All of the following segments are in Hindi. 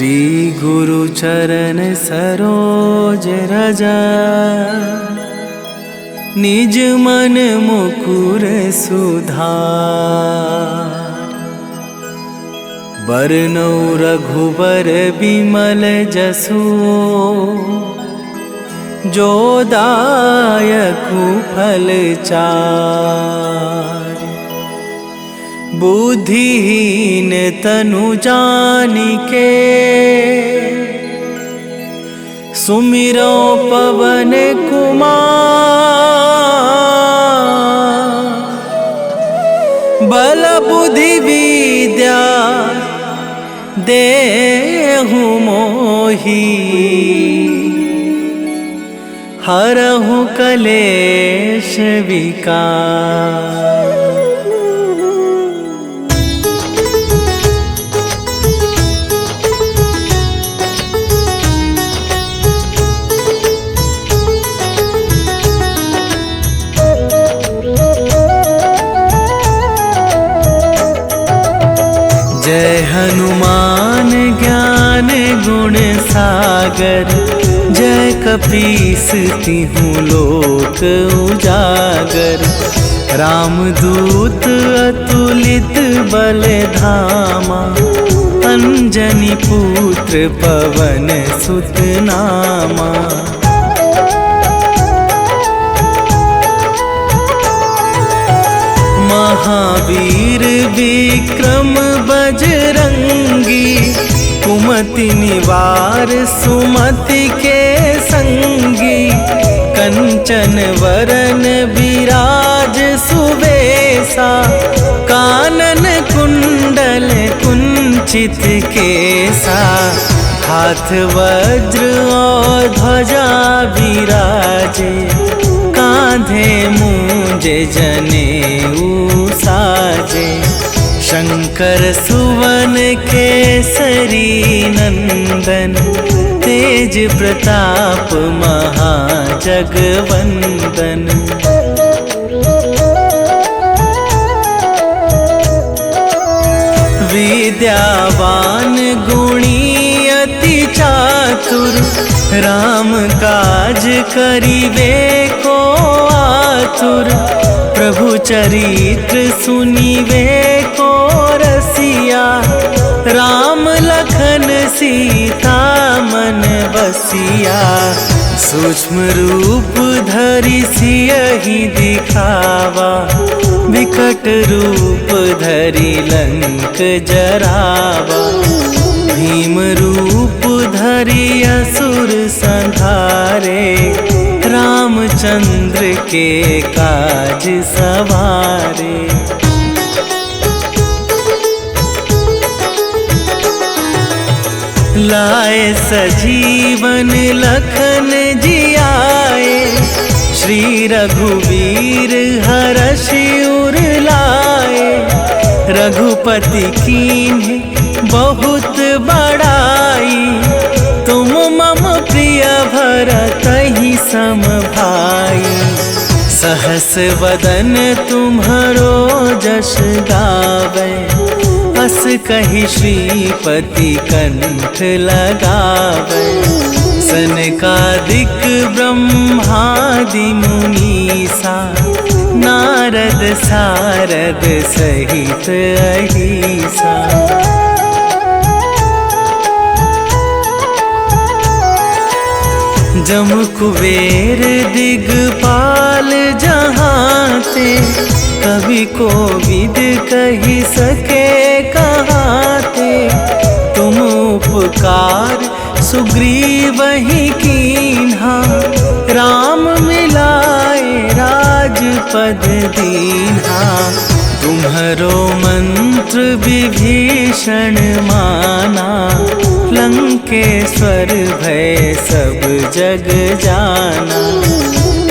श्री गुरु चरण सरोज रज, निज मन मुकुर सुधार। बरनौ रघुबर बिमल जसु, जो दायकु फल चार। बुद्धिहीन तनु जानिके, सुमिरो पवन कुमार। बल बुद्धि विद्या देहु मोहि, हरहु कलेश विकार। जय हनुमान ज्ञान गुण सागर, जय कपीस तिहुँ लोक उजागर। रामदूत अतुलित बल धामा, अंजनी पुत्र पवन सुत नामा। महावीर विक्रम बजरंगी, कुमति निवार सुमति के संगी। कंचन वरन विराज सुबेसा, कानन कुंडल कुंचित केसा। हाथ वज्र और ध्वजा विराजे, कांधे मूंजे जनेऊ साजे। शंकर सुवन केसरी नंदन, तेज प्रताप महाजगवंदन। विद्यावान गुणी अति चातुर, राम काज करिबे को आतुर। प्रभु चरित्र सुनिबे को रसिया, राम लखन सीता मन बसिया। सूक्ष्म रूप धरि सियहि दिखावा, विकट रूप धरि लंक जरावा। भीम रूप धरि असुर संहारे, रामचंद्र के काज सवारे। लाए सजीवन लखन जियाए, श्री रघुवीर हरषि उर लाए। रघुपति कीन्हे बहुत बड़ाई, तुम मम प्रिय भरतहि सम भाई। सहस वदन तुम्हरो जस गावे, अस कहि श्रीपति कंठ लगावे। सनकादिक ब्रह्मादि मुनीसा, नारद सारद सहित अहिसा। जम कुबेर दिगपाल जहांते, कवि कोविद कहि सके कहाते। तुम उपकार सुग्रीवहि कीन्हा, राम मिलाए राजपद दीन्हा। तुम्हरो मंत्र विभीषण माना, लंकेश्वर भय सब जग जाना।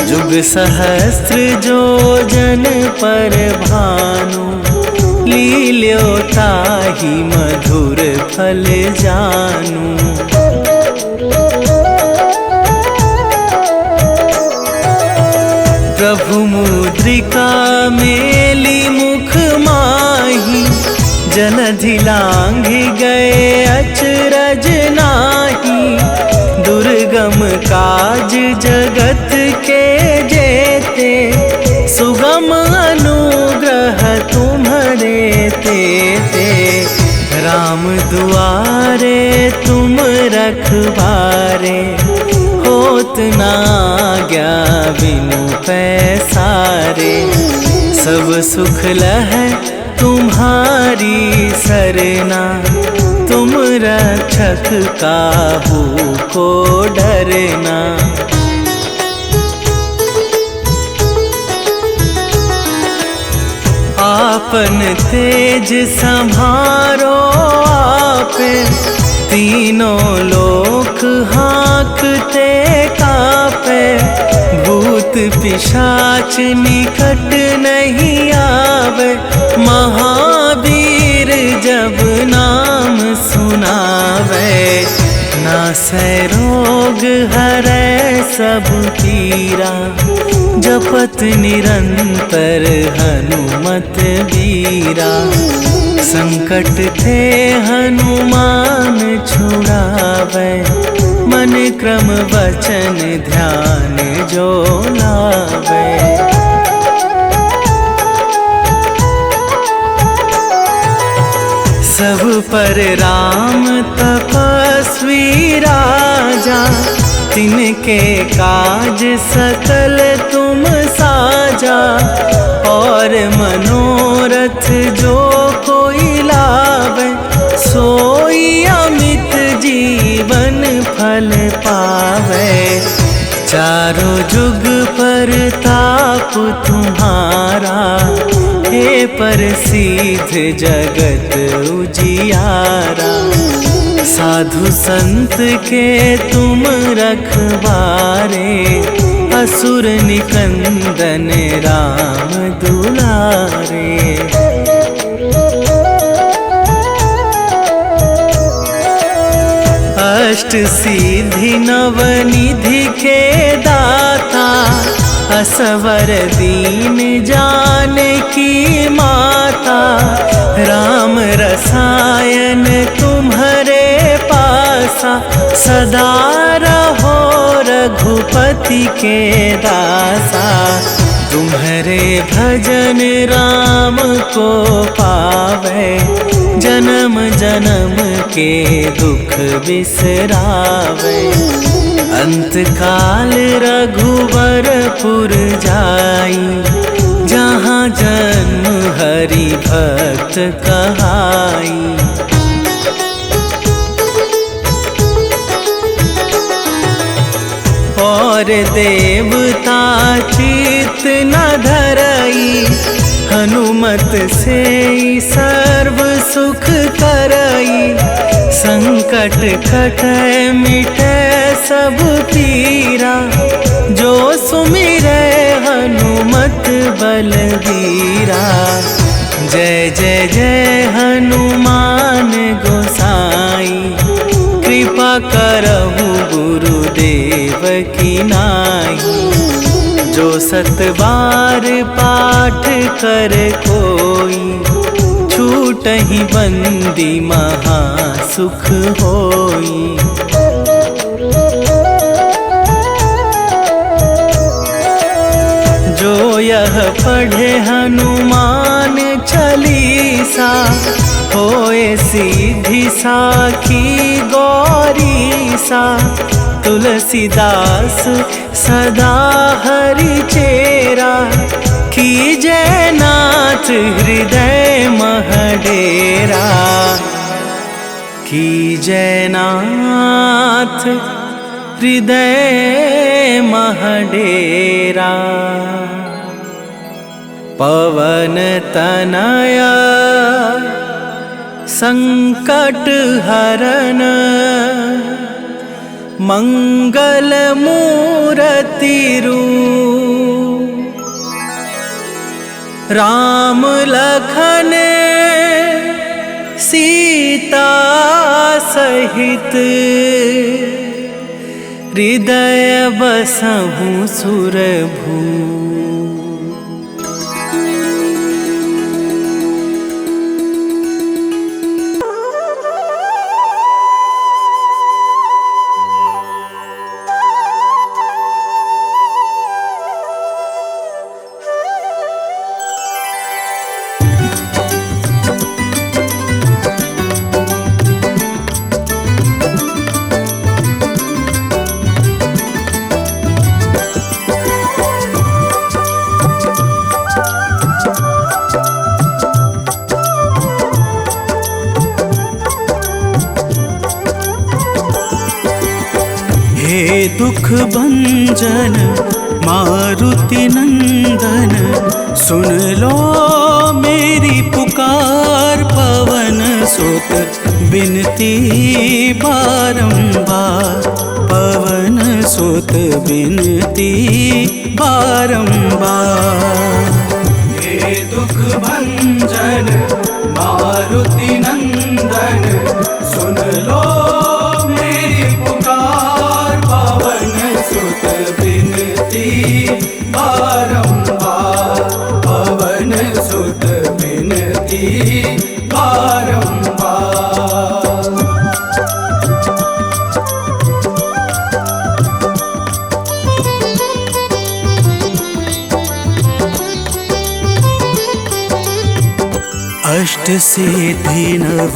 जुग सहस्त्र जो जन पर भानु, लील्यो ताहि मधुर फल जानू। प्रभु मुद्रिका मेली मुख माहि, जलधि लांघि गए अचरज नाही, दुर्गम काज जगत के जेते, सुगम अनुग्रह तुम्हारे तेते। राम दुआरे तुम रखवारे, होत ना आज्ञा बिनु पैसारे। सब सुख लहै तुम्हारी सरना, तुम रक्षक काहू को डरना। आपन तेज संभारो आपे, तीनों लोक हाँकते कापे। भूत पिशाच निकट नहीं आवे, महावीर जब नाम सुनावे। नासै रोग हरै सब पीरा, जपत निरंतर हनुमत बीरा। संकट ते हनुमान छुड़ावे, मन क्रम वचन ध्यान जो लावे। सब पर राम तपस्वी राजा, तिनके काज सकल तुम साजा। और मनोरथ जो कोई लावे, सोई अमित जीवन फल पावे। चारों जुग पर ताप तुम्हारा, हे प्रसिद्ध जगत उजियारा। साधु संत के तुम रखवारे, असुर निकंदन राम दुलारे। अष्ट सिद्धि नवनिधि के दाता, असवर दीन जानकी माता। राम रसायन तुम्हारे पासा, सदा रहो रघुपति के दासा। तुम्हारे भजन राम को पावे, जन्म जन्म के दुख बिसरावे। अंत काल रघुवरपुर जाई, जहाँ जन्म हरि भक्त कहाई। और देवता चित न धरई, हनुमत से सर्व सुख करई। संकट कटै मिटै सब पीरा, जो सुमिरै हनुमत बलबीरा। जय जय जय हनुमान गोसाई, कृपा करहु गुरुदेव की नाई। जो सत बार पाठ कर कोई, छूटहि बंदी महा सुख होई। जो यह पढ़े हनुमान चालीसा, होए सीधी साखी गौरीसा। तुलसीदास सदा हरि चेरा, कीजय नाथ हृदय मह डेरा। कीजय नाथ हृदय मह डेरा। पवन तनया संकट हरन, मंगल मूर्ति रूप। राम लखन सीता सहित, हृदय बसहु सुरभू। दुख भंजन मारुति नंदन, सुन लो मेरी पुकार। पवन सुत बिनती बारंबार, पवन सुत बिनती बारंबार। हे दुख भंजन मारुति नंदन, सुन लो मेरी पुकार। पवन सुत बिनती बारंबार, पवन सुत बिनती बारंबार। अष्ट सिद्धि नव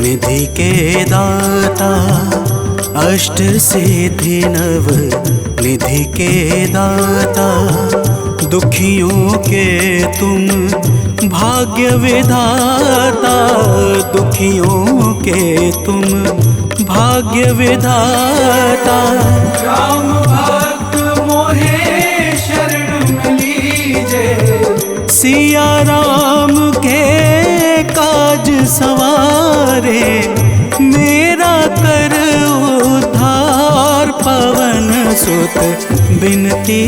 निधि के दाता, अष्ट सिद्धि नव निधि के दाता। दुखियों के तुम भाग्य विधाता, दुखियों के तुम भाग्य विधाता। राम भक्त मोहे शरण लीजे, सिया राम के काज सवारे। मेरा कर उद्धार, पवन सुत बिनती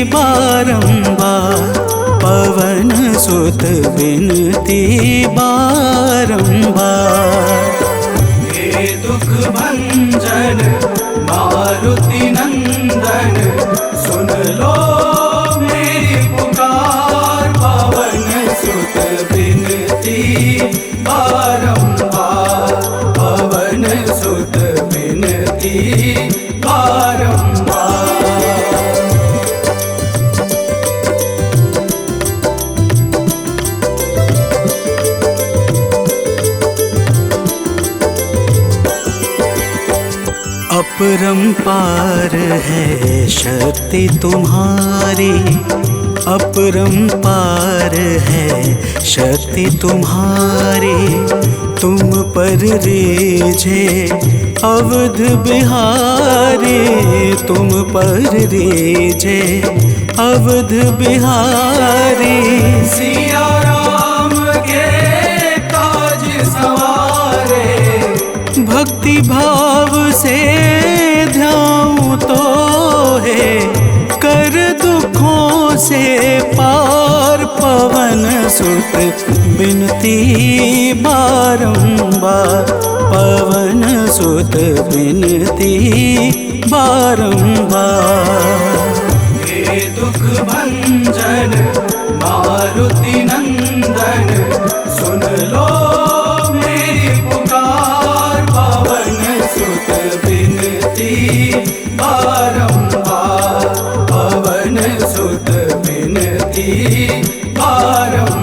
बारंबार, पवन सुत बिनती बारंबार। हे दुख भंजन मारुति नंदन, सुन लो मेरी पुकार। पवन सुत बिनती बारंबार, पवन सुत बिनती बारंबार। अपरंपार है शक्ति तुम्हारी, अपरंपार है शक्ति तुम्हारी। तुम पर रीझे अवध बिहारी, तुम पर रीझे अवध बिहारी। सिया राम के काज सवारे, भक्ति भाव से ध्याऊं तो है कर दुखों से पार। पवन सुत बिनती बारंबार, पवन सुत बिनती बारंबार। हे दुख भंजन मारुति नंदन, सुन लो मेरी पुकार। पवन सुत बिनती बारंबार, पवन सुत बिनती बारंबार।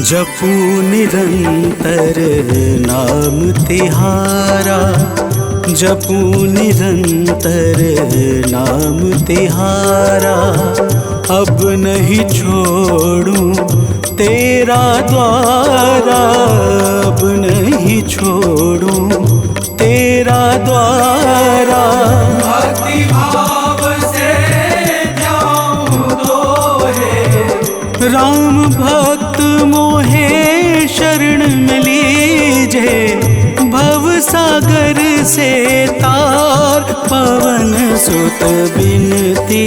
जपू निरंतर नाम तिहारा, जपू निरंतर नाम तिहारा। अब नहीं छोड़ूं तेरा द्वारा, अब नहीं छोड़ूं तेरा द्वारा। भक्ति भाव से जाऊं तो है, राम भक्त मोहे शरण में लीजे। भव सागर से तार, पवन सुत बिनती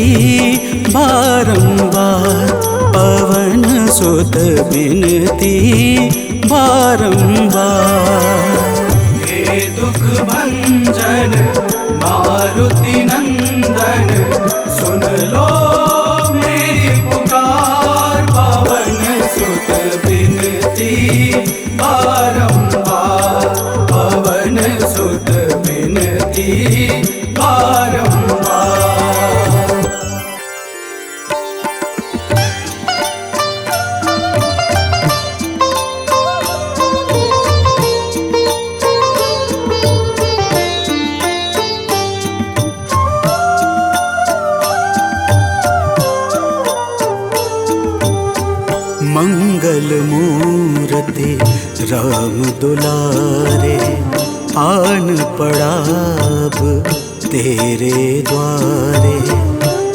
बारंबार, पवन सुत बिनती बारंबार। हे दुख भंजन मारुति नंदन, सुन लो मेरी पुकार। पवन सुत बिनती बारंबार, पवन सुत बिनती बारंबार। ते राम दुलारे, आन पड़ा अब तेरे द्वारे।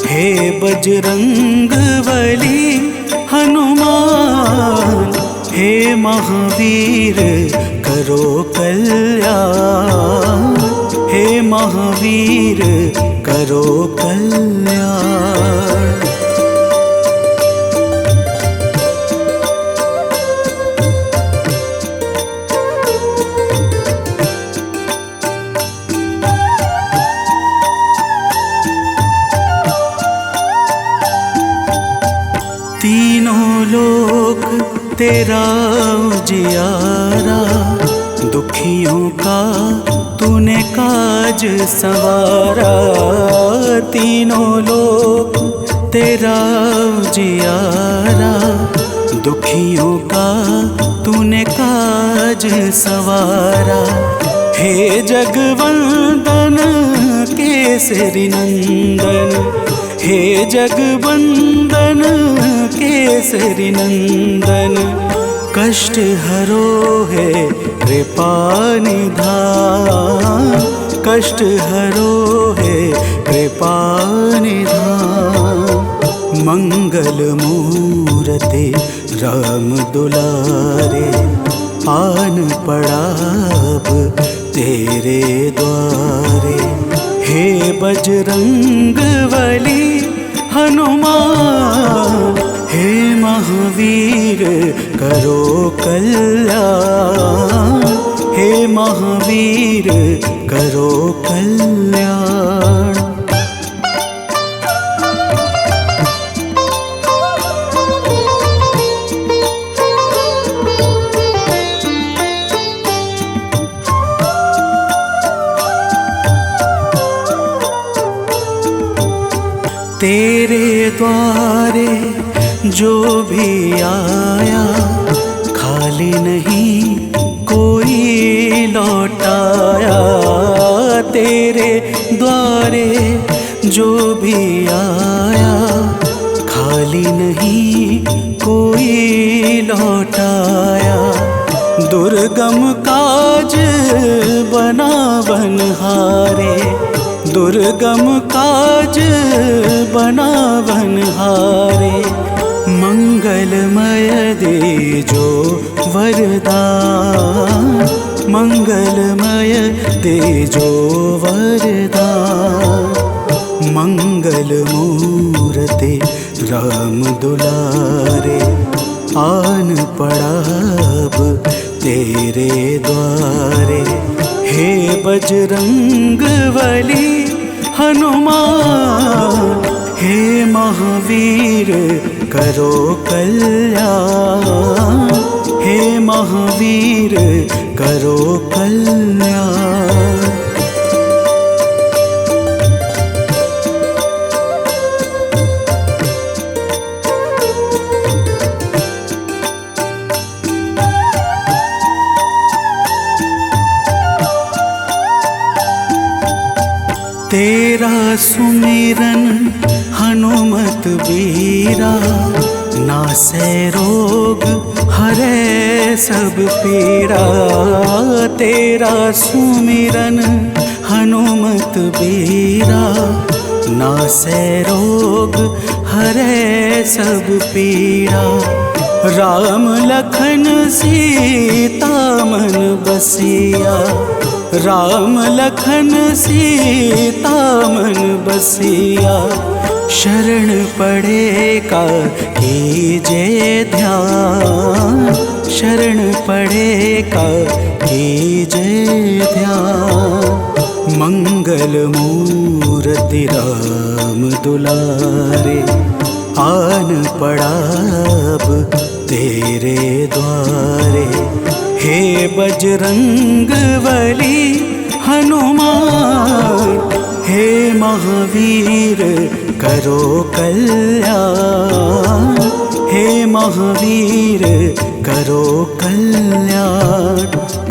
हे बजरंग बली हनुमान, हे महावीर करो कल्याण, हे महावीर करो कल्याण। तीनों लोक तेरा उजियारा, दुखियों का तूने काज संवारा। तीनों लोक तेरा उजियारा, दुखियों का तूने काज संवारा। हे जगवंदन केसरी नंदन, हे जगवंदन केसरी नंदन, कष्ट हरो है कृपा निधान, कष्ट हरो है कृपा निधान। मंगल मूर्ति राम दुलारे, आन पड़ा अब तेरे द्वारे। हे बजरंग बली हनुमान, हे महावीर करो कल्याण, हे महावीर करो कल्याण। तेरे द्वारे जो भी आया, खाली नहीं कोई लौटाया। तेरे द्वारे जो भी आया, खाली नहीं कोई लौटाया। दुर्गम काज बना बनहारे, दुर्गम काज बना बनहारे। मंगलमय दे जो वरदान, मंगलमय दे जो वरदान। मंगल मूर्ति राम दुलारे, आन पड़ा अब तेरे द्वारे। हे बजरंग बली हनुमान, हे महावीर करो कल्याण, हे महावीर करो कल्याण। तेरा सुमिरन हनुमत बीरा, नासै रोग हरै सब पीरा। तेरा सुमिरन हनुमत बीरा, नासै रोग हरै सब पीरा। राम लखन सीता मन बसिया, राम लखन सीता मन बसिया। शरण पड़े का कीजे ध्यान, शरण पड़े का कीजे ध्यान। मंगल मूर्ति राम दुलारे, आन पड़ा अब तेरे द्वारे। हे बजरंग बली हनुमान, हे महावीर करो कल्याण, हे महावीर करो कल्याण,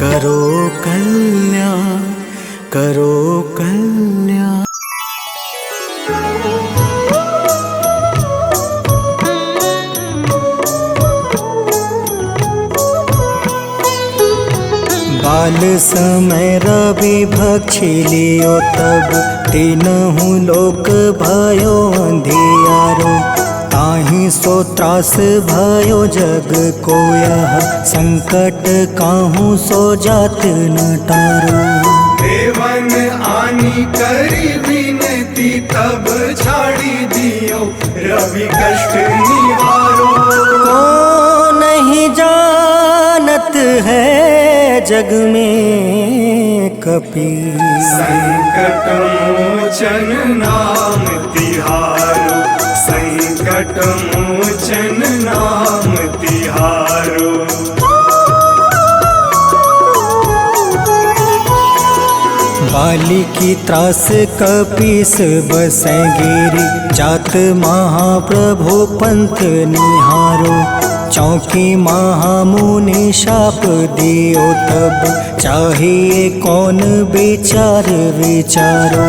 करो कल्याण, करो कल्याण। काल समय रवि भक्षी लियो तब तीनहु लोक भयो अंधियारो। ताहि सो त्रास भयो जग को यह संकट काहू सो जात न टारो। देवन आनी करी विनती तब छाड़ी दियो रवि कष्ट निवारो। को नहीं जानत है जग में कपि संकट मोचन नाम तिहारो। संकट मोचन नाम तिहारो। बाली की त्रास कपीस बसै गिरी। जात महाप्रभु पंथ निहारो। चौकी महामुनि शाप दियो तब चाहिए कौन विचार विचारो।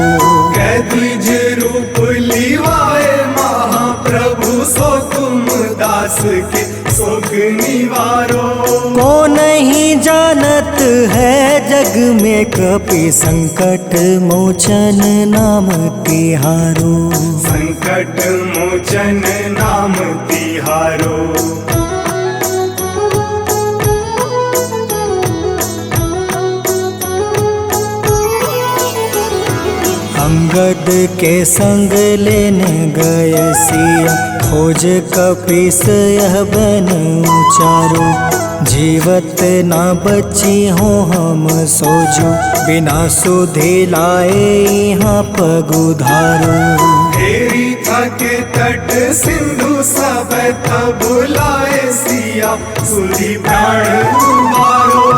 कैद्विज रूप लिवाए महाप्रभु सो तुम दास के शोक निवारो। को नहीं जानत है जग में कपि संकट मोचन नाम तिहारो। संकट मोचन नाम तिहारो। अंगद के संग लेने गए सिया। खोज कपीस यह बन उचारो। जीवत ना बची हो हम सोजो। बिना सुधि लाए यहाँ पगुधारो। तेरी थके तट सिंधु सब तब बुलाए सिया। सुधि प्राण तुम्हारो।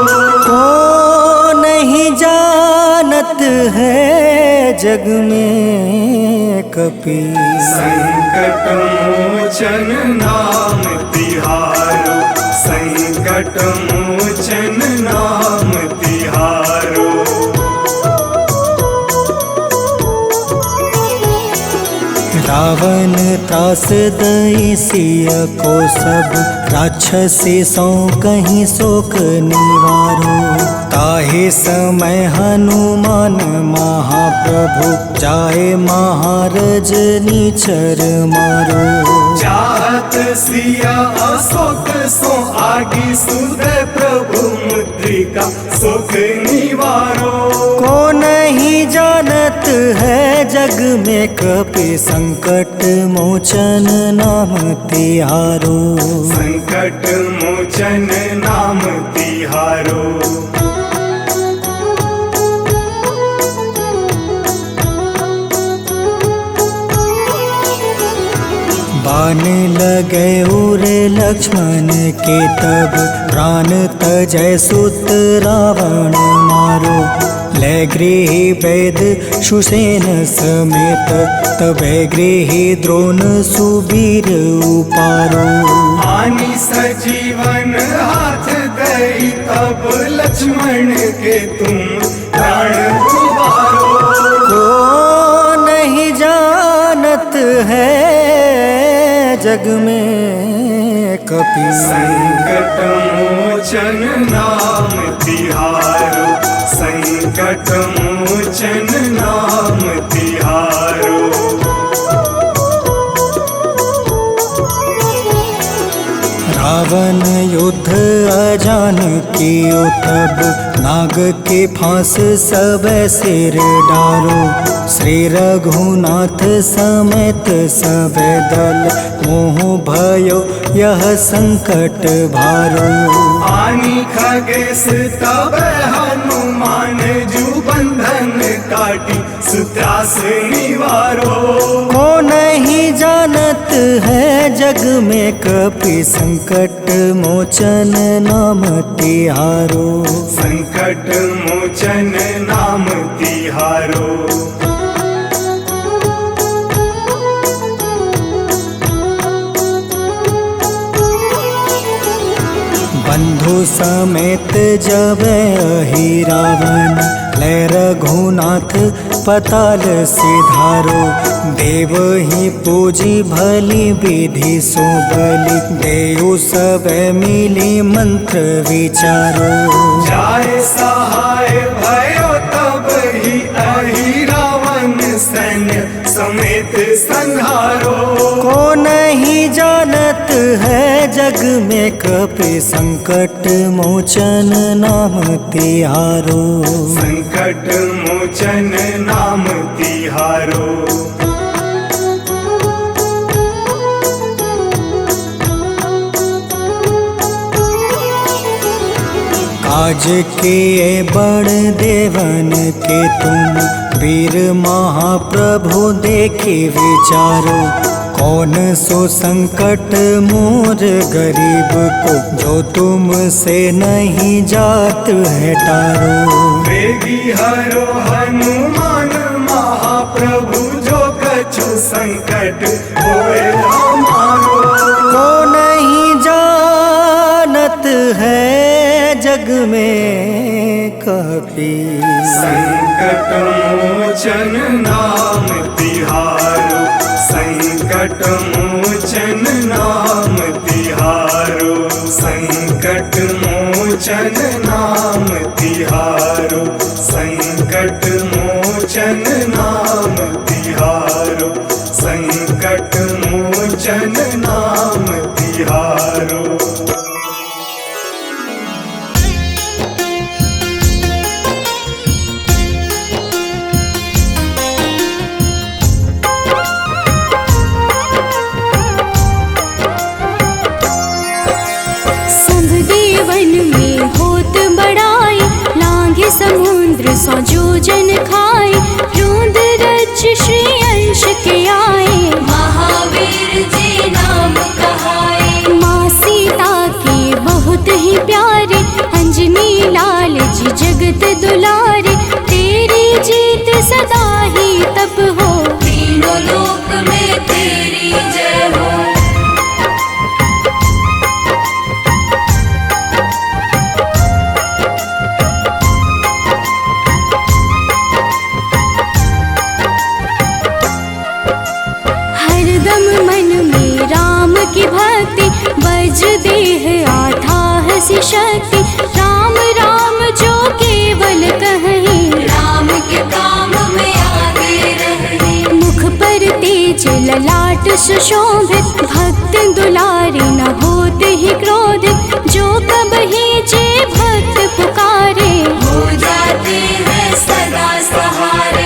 को नहीं जानत है जग में कपि संकट मोचन नाम तिहारो। संकट मोचन नाम तिहारो। रावण त्रास दई सिया को सब। राक्षसी सो कहीं शोक निवारो। ताहि समय हनुमान महाप्रभु जाए महारज नीचर मारो। चाहत सिया अशोक सो आगी सुदय प्रभु मुद्रिका शोक निवारो। को नहीं जानत है जग में कपि संकट मोचन नाम तिहारो। संकट मोचन नाम तिहारो। बाण लगे उरे लक्ष्मण के तब प्राण तजय सुत रावण मारो। ले गृही वैद सुसेन समेत तबे गृही द्रोण सुबीर उपारो। आनी सजीवन हाथ दई तब लक्ष्मण के तुम प्राण उबारो। को नहीं जानत है जग में कपि संकट मोचन नाम तिहारो। संकट मोचन नाम तिहारो। रावण युद्ध अजान कियो तब नाग के फांस सब सिर डारो। श्री रघुनाथ समेत सब दल मोह भयो यह संकट भारो। आनी खगेश तब हनुमान जू बंधन काटी सुत्रास निवारो। को नहीं जानत है जग में कपि संकट मोचन नाम तिहारो। संकट मोचन नाम तिहारो। बंधु समेत जब अहि रावण ले रघुनाथ पताल सिधारो। देव ही पूजी भली विधि सो बलि, देव सब मिली मंत्र विचारो। जाय सहाय भयो तब ही अहि रावण सैन्य समेत संहारो। को नहीं जानत है जग में कपि संकट मोचन नाम तिहारो। संकट मोचन नाम तिहारो। काज किए बड़ देवन के तुम, वीर महाप्रभु देखी विचारो। कौन सो संकट मोर गरीब को, जो तुमसे नहीं जात है टारो। वेगी हरो हनुमान महाप्रभु, जो कछु संकट होए हमारो। को नहीं जानत है जग में कपि, संकट मोचन नाम तिहारो। संकट मोचन नाम तिहारो। संकट मोचन नाम तिहारो। संकट मोचन नाम तिहारो। संकट मोचन नाम तिहारो। समुद्र सौ जोजन खाए, रूंद रज श्री अंश के आए। महावीर जी नाम कहाए। माँ सीता के बहुत ही प्यारे, अंजनी लाल जी जगत दुलारे। तेरी जीत सदा ही तब हो, तीनों लोक में तेरी जय हो। की भक्ति वज्र देह आठाह सी शक्ति। राम राम जो केवल कहीं, राम के काम में आगे रहे। मुख पर तेज ललाट सुशोभित, भक्त दुलारे न होते ही क्रोधित। जो कबहि जे भक्त पुकारे, हो जाते हैं सदा सहारे।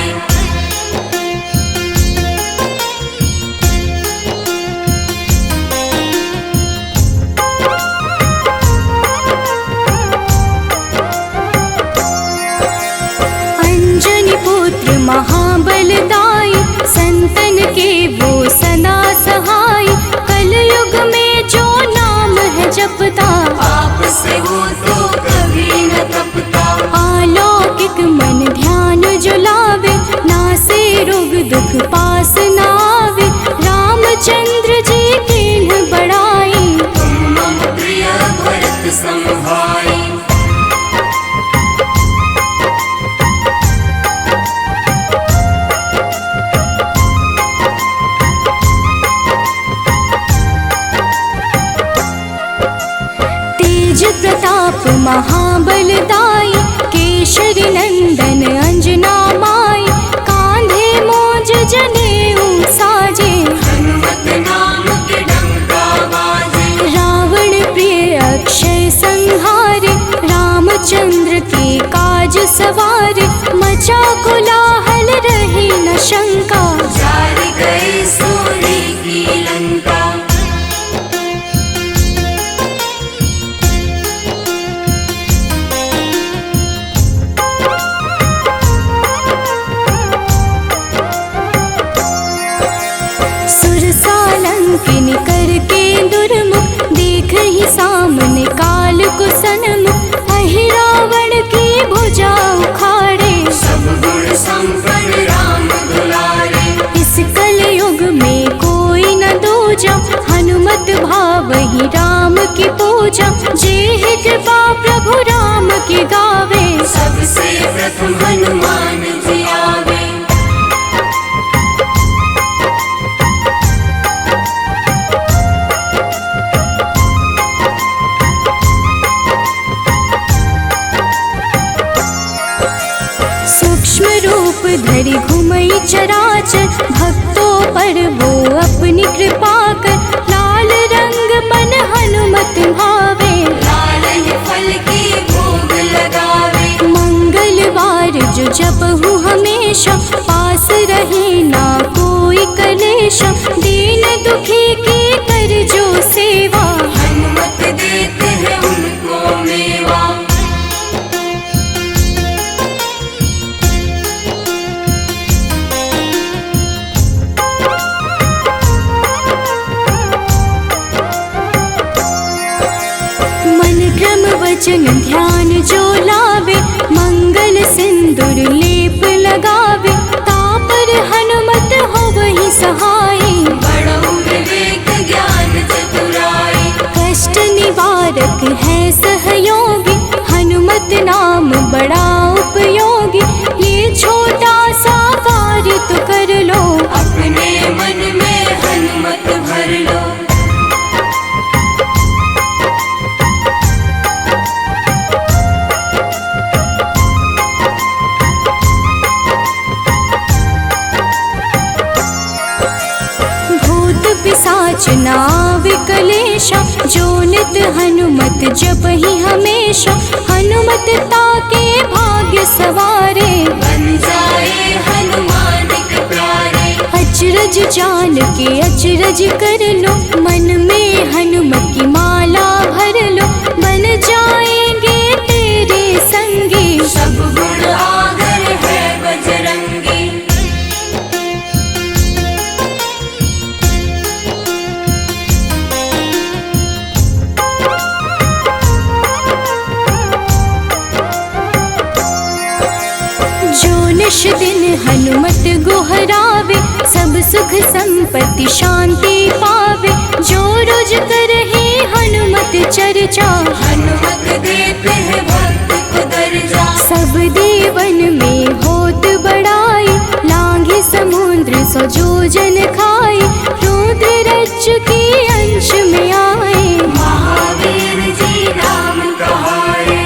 महाबलदाई, संतन के वो सदा सहाय। कलयुग में जो नाम है जपता, पाप से वो तो कभी न तपता। अलौकिक मन ध्यान जो लावे, नासे रोग दुख पास न आवे। रामचंद्र जी किन्ह बड़ाई, तुम मम प्रिय भरत संभाई। प्रताप महाबलदाई, केशरी नंदन अंजना माई। कांधे मोज जनेऊ साजे, हनुमत नाम के डंका बाजे। रावण प्रिय अक्षय संहारे, रामचंद्र के काज सवारे। मचा कोलाहल रही न शंका, जार गए सूर्य की लंका। किन करके दुर्मुख, देख ही सामने काल को सन्मुख। अहि रावण की भुजा उखाड़े, सब गुण संपन्न राम दुलारे। इस कलयुग में कोई न दूजा, हनुमत भाव ही राम की पूजा। जे कृपा प्रभु राम की गावे, सबसे प्रथम हनुमान जी आवे। धरि घुमई चराचर, भक्तों पर वो अपनी कृपा कर। लाल रंग मन हनुमत भावे, लाल ही फल की भोग लगावे। मंगलवार जो जपहु हमेशा, पास रहे ना कोई कलेशा। दीन दुखी की कर जो सेवा, हनुमत देते हैं उनको मेवा। मन क्रम वचन ध्यान जो लावे, मंगल सिंदूर लेप लगावे। तापर हनुमत हो वही सहाय, बड़ो विवेक ज्ञान चतुराई। कष्ट निवारक है सहयोगी, हनुमत नाम बड़ा उपयोगी। ये छोटा सा कार्य तो कर लो, अपने मन में हनुमत भर लो। भूत पिशाच नाव कलेशा, जो नित हनुमत जप ही हमेशा। हनुमत ताके भाग्य सवारे, बन जाए हनुमान के प्यारे। अचरज जान के अचरज कर लो, मन में हनुमत की माला भर लो। बन जाएंगे तेरे संगी, सब गुण आगर है बजरंगी। जो निश दिन हनुमत गोहरावे, सब सुख संपत्ति शांति पावे। जो रोज करहे हनुमत चर्चा, हनुमत देते हैं भक्त को दर्जा। सब देवन में होत बड़ाई, लांघे समुद्र सो जो जन खाए। रुद्र रज के अंश में आए, महावीर जी नाम कहाए।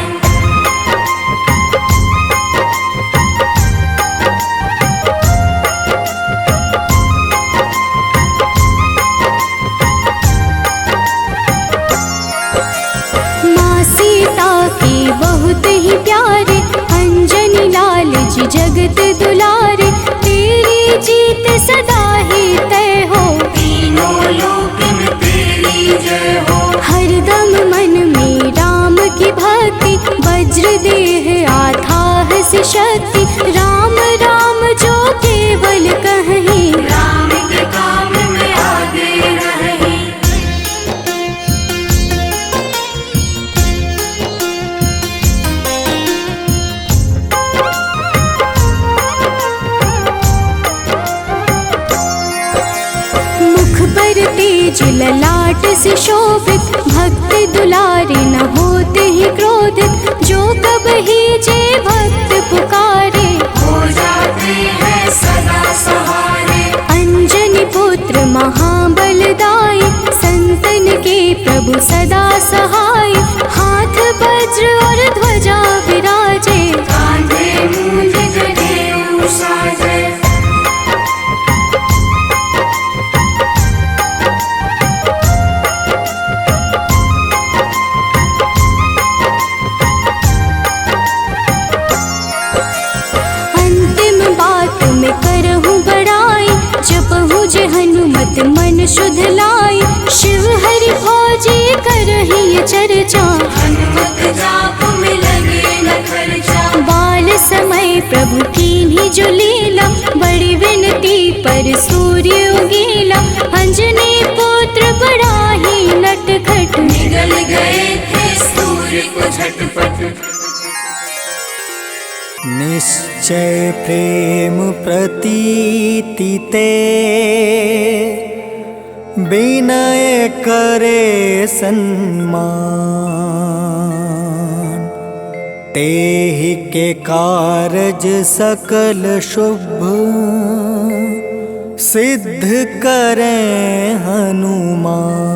माँ सीता के बहुत ही प्यारे, अंजनी लाल जी जगत दुलारे। तेरी जीत सदा ही तय हो, तीनों लोक में तेरी जय हो। हरदम मन में राम की भक्ति, वज्र देह आधार से शक्ति। राम राम जो केवल कहीं, राम के काम में आगे रहे। मुख पर तेज ललाट से शोभित, भक्त दुलारे न होते ही क्रोधित। जो कब ही जे भक्त पुकारे, हो जाते हैं सदा सहारे। अंजनी पुत्र महाबलदाई, संतन के प्रभु सदा सहाय। हाथ वज्र और ध्वजा विराजे, कांधे मूंज जनेऊ साजे। अंतिम बात में करहूँ बड़ाई, जपहु जे हनुमत मन शुद्ध लाई। शिव हरि फौजी करहि ये चर्चा, हनुमत जाप में लगे न खर्चा। बाल समय प्रभु कीन्ही जो लीला, बड़ी विनती पर सूर्य उगेला। अंजनी पुत्र बड़ा ही नटखट, निगल गए थे सूर्य को झटपट। निश्चय प्रेम प्रतीति ते, विनय करे सन्मान। तेहि के कारज सकल शुभ, सिद्ध करें हनुमान।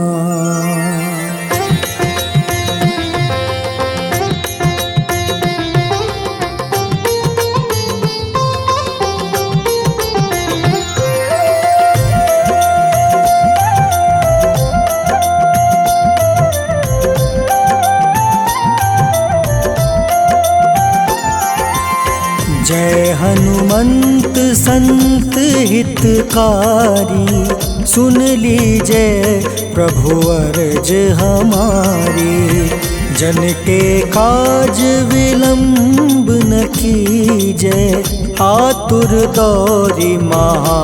हनुमंत संत हितकारी, सुन लीजिए प्रभु अर्ज हमारी। जन के काज विलंब न कीजिए, आतुर दौरी महा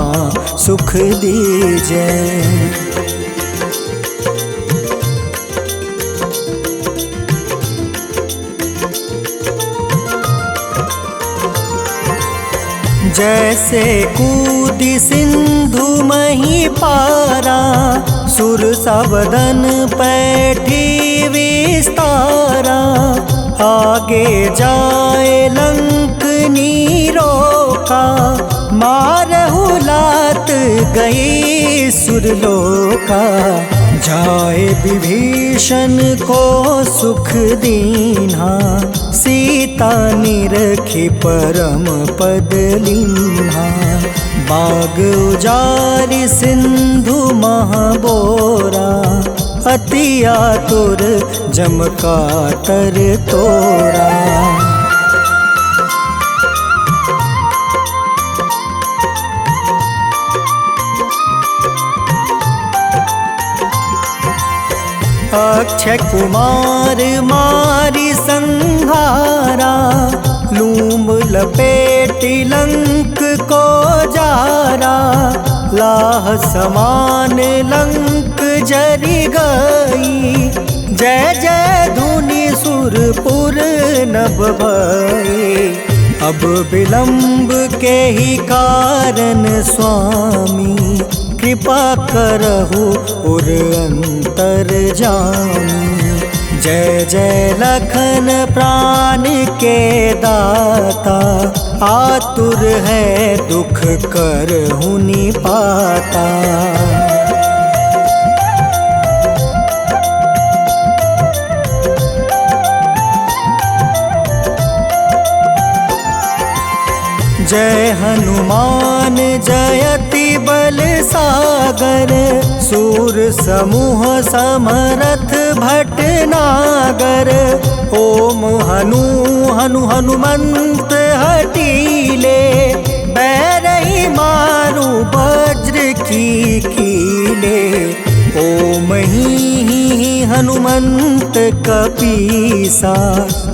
सुख दीजिए। जैसे कूदी सिंधु मही पारा, सुर सबदन पैठी विस्तारा। आगे जाए लंक नीरोका, मारहु लात गई सुरलोका। जाए विभीषण को सुख दीन्हा, सीता निरखी परम पद लीन्हा। बाग उजारि सिंधु महाबोरा, अति आतुर जम कातर तोरा। अक्षय कुमार मारी संहारा, लूम लपेटी लंक को जारा। लाह समान लंक जरि गई, जय जय धुनि सुरपुर नभ भई। अब विलंब के ही कारण स्वामी, कृपा करहु उर अंतर जामी। जय जय लखन प्राण के दाता, आतुर है दुख करहु निपाता। जय हनुमान जयति बल सागर, सूर समूह समरथ भटनागर। ओम हनु हनु हनुमंत हटीले, बैरही मारू वज्र की कीले। ओम ही हनुमंत कपीसा,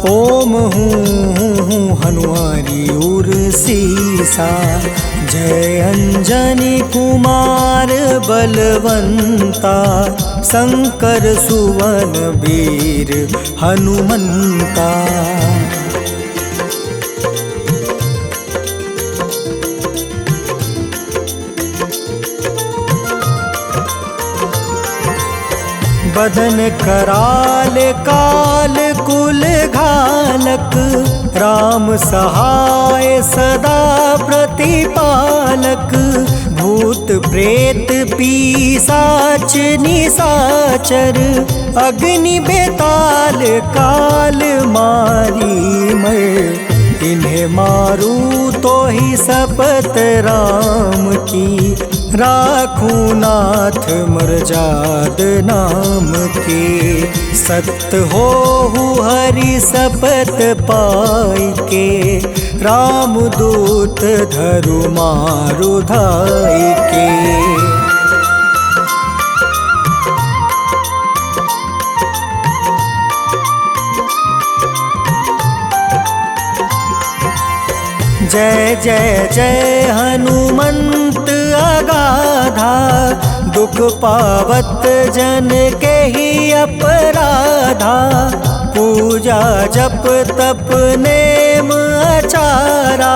ओम हूँ हनुमारी उर सीसा। जय अंजनी कुमार बलवंता, शंकर सुवन वीर हनुमंता। बदन कराल काल कुल घालक, राम सहाय सदा प्रतिपालक। भूत प्रेत पिशाच निशाचर, अग्नि बेताल काल मारी मर। इन्हें मारू तो ही शपथ राम की, राखूं नाथ मर्याद नाम की। सत्य हो हरि शपथ पाई के, राम दूत धरु मारु धाई के। जय जय जय हनुमंत अगाधा, दुख पावत जन के ही अपराधा। पूजा जप तप नेम आचारा,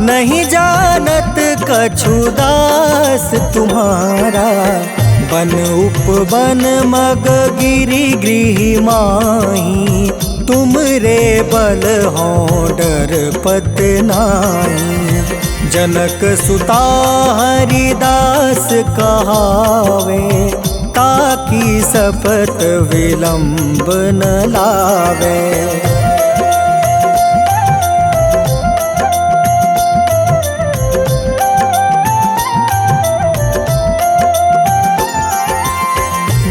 नहीं जानत कछु दास तुम्हारा। बन उपवन मग गिरि गृह माही, तुम रे बल हो डर पत नाई। जनक सुता हरिदास कहावे, ताकि शपथ विलंब न लावे।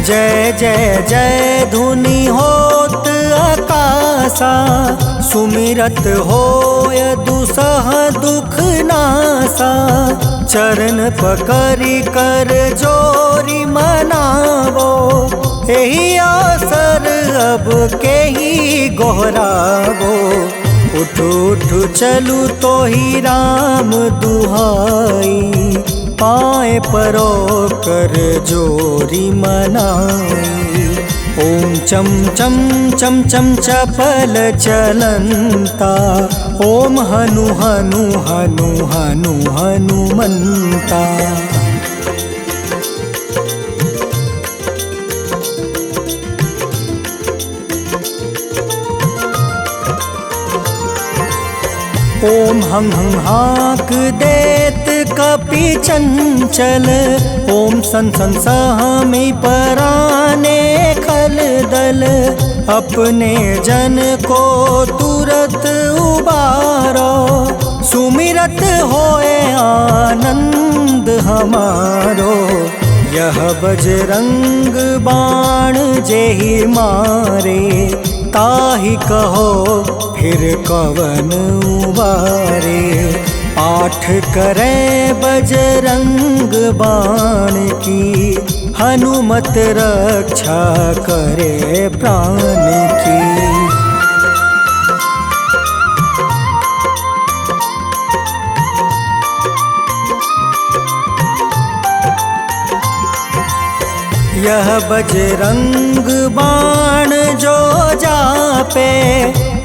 जय जय जय धुनि होत आकाशा, सुमिरत होय दुसह दुख नासा। चरण पकड़ी कर जोरी मनावो, एही अवसर अब के ही गोहरावो। उठ उठ चलू तो ही राम दुहाई, पाए परो कर जोरी मनाई। ओम चम चम चम चम चपल चलंता, ओम हनु हनु हनु हनु हनुमंता। ओम हं हं हाक देत कपि चंचल, ओम सन सन सहमी पराने खल दल। अपने जन को तुरत उबारो, सुमिरत होए आनंद हमारो। यह बजरंग बाण जेहि मारे, ताहि कहो फिर कवन उबारे। पाठ करे बजरंग बाण की, हनुमत रक्षा करे प्राण की। यह बजरंग बाण जो जापे,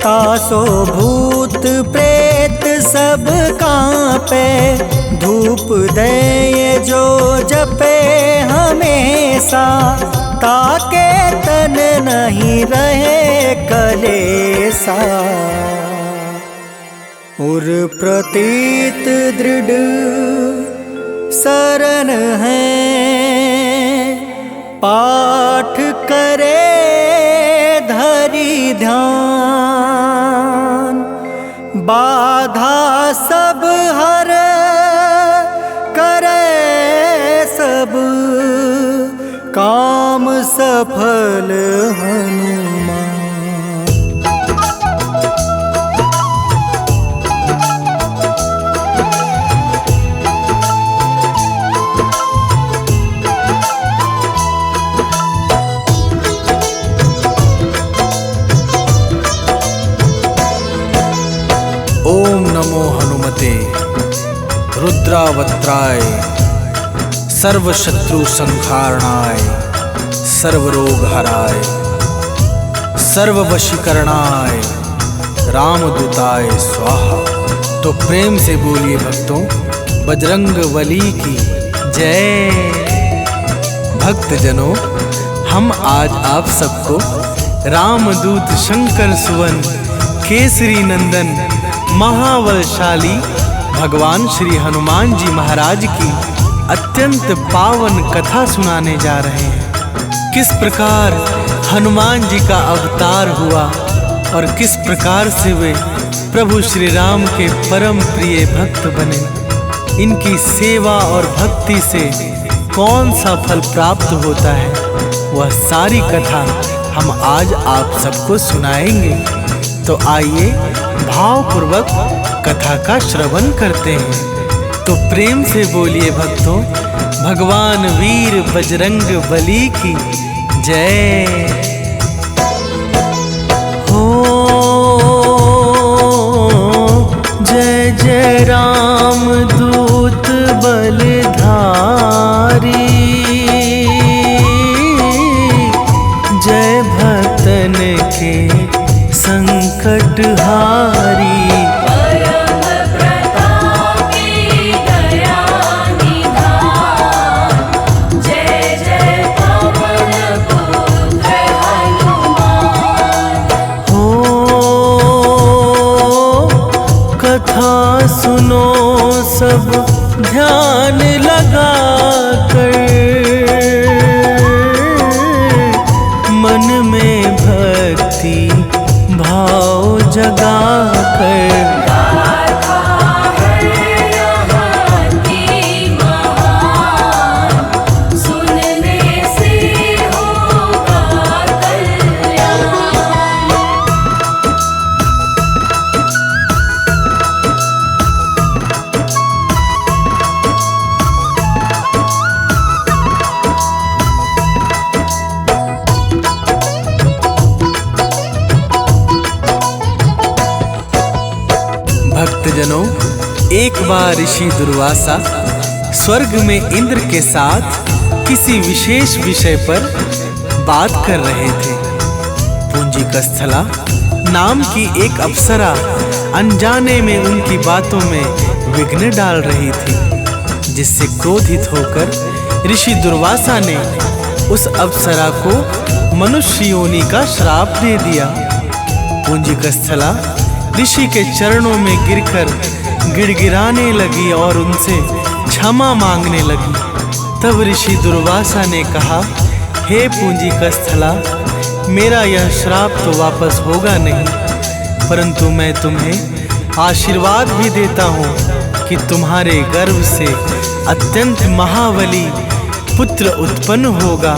तासो भूत प्रेत सब कांपे। धूप दे जो जपे हमेशा, ताके तन नहीं रहे कलेसा। उर प्रतीत दृढ़ शरण है, पाठ करे धरि ध्यान। बाधा सब हर करे सब, काम सफल हनुमान। ओम नमो हनुमते रुद्रावत्राय, सर्वशत्रु संहारणाय, सर्वरोग हराय, सर्ववशीकरणाय, रामदूताय स्वाहा। तो प्रेम से बोलिए भक्तों, बजरंग बली की जय। भक्तजनों, हम आज आप सबको रामदूत शंकर सुवन केसरी नंदन महाबलशाली भगवान श्री हनुमान जी महाराज की अत्यंत पावन कथा सुनाने जा रहे हैं। किस प्रकार हनुमान जी का अवतार हुआ और किस प्रकार से वे प्रभु श्री राम के परम प्रिय भक्त बने। इनकी सेवा और भक्ति से कौन सा फल प्राप्त होता है, वह सारी कथा हम आज आप सबको सुनाएंगे। तो आइए भावपूर्वक कथा का श्रवण करते हैं। तो प्रेम से बोलिए भक्तों, भगवान वीर बजरंग बली की जय। हो जय जय राम दूत बलधारी, जय भक्तन के संकट हारी। परम प्रतापी दया निधान, जय जय पवन पुत्र हनुमान। हो कथा सुनो सब ध्यान लगा कर, मन में भक्ति भाव जगा कर। बार ऋषि दुर्वासा स्वर्ग में इंद्र के साथ किसी विशेष विषय पर बात कर रहे थे। पुंजिकस्थला नाम की एक अप्सरा अनजाने में उनकी बातों में विघ्न डाल रही थी, जिससे क्रोधित होकर ऋषि दुर्वासा ने उस अप्सरा को मनुष्य योनि का श्राप दे दिया। पुंजिकस्थला ऋषि के चरणों में गिरकर गिड़गिड़ाने लगी और उनसे क्षमा मांगने लगी। तब ऋषि दुर्वासा ने कहा, हे पुंजिकस्थला, मेरा यह श्राप तो वापस होगा नहीं, परंतु मैं तुम्हें आशीर्वाद भी देता हूँ कि तुम्हारे गर्भ से अत्यंत महाबली पुत्र उत्पन्न होगा,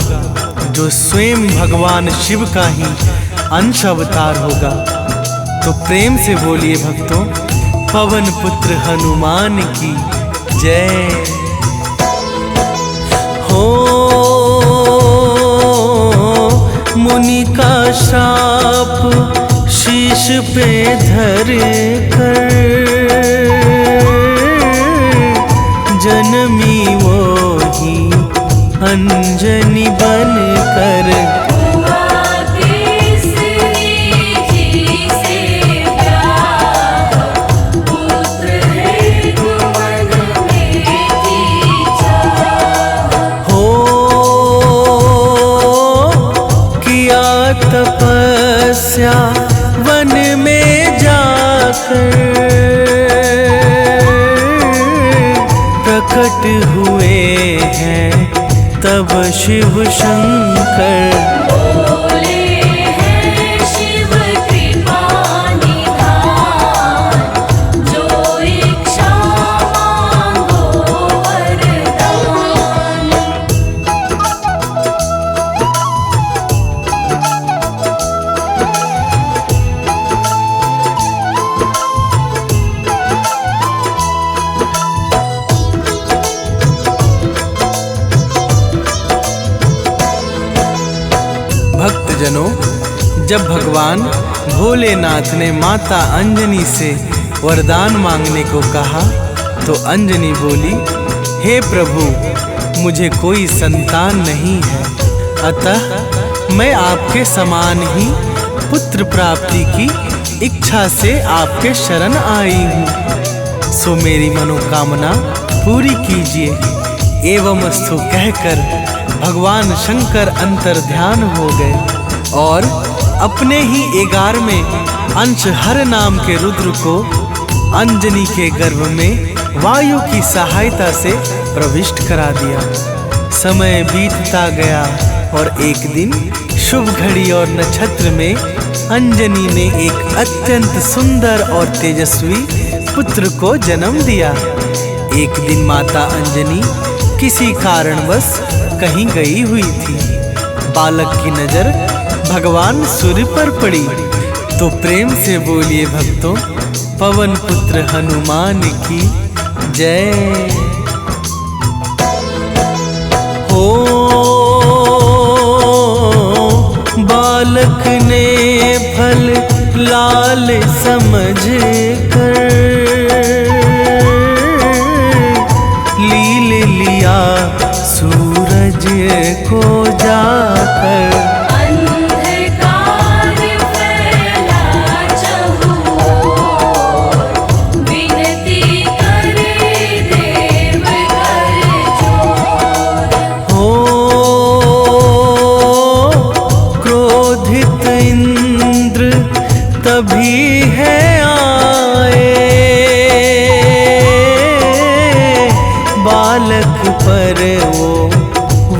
जो स्वयं भगवान शिव का ही अंश अवतार होगा। तो प्रेम से बोलिए भक्तों, पवन पुत्र हनुमान की जय हो। मुनि का श्राप शीश पे धर कर, जन्मी वो ही अंजनी बन कर। तपस्या वन में जाकर प्रकट हुए हैं तब शिव शंकर। भक्तजनों, जब भगवान भोलेनाथ ने माता अंजनी से वरदान मांगने को कहा तो अंजनी बोली, हे प्रभु, मुझे कोई संतान नहीं है, अतः मैं आपके समान ही पुत्र प्राप्ति की इच्छा से आपके शरण आई हूँ, सो मेरी मनोकामना पूरी कीजिए। एवमस्तु कहकर भगवान शंकर अंतर्ध्यान हो गए और अपने ही 11वें अंश हर नाम के रुद्र को अंजनी के गर्भ में वायु की सहायता से प्रविष्ट करा दिया। समय बीतता गया और एक दिन शुभ घड़ी और नक्षत्र में अंजनी ने एक अत्यंत सुंदर और तेजस्वी पुत्र को जन्म दिया। एक दिन माता अंजनी किसी कारणवश कहीं गई हुई थी। बालक की नजर भगवान सूर्य पर पड़ी तो प्रेम से बोलिए भक्तों, पवन पुत्र हनुमान की जय हो। बालक ने फल लाल समझ कर लील लिया सूरज को जाकर। अंधकार फैला चहुओर, विनती करे देव कर जोर। हो क्रोधित इंद्र तभी है आए, बालक पर वो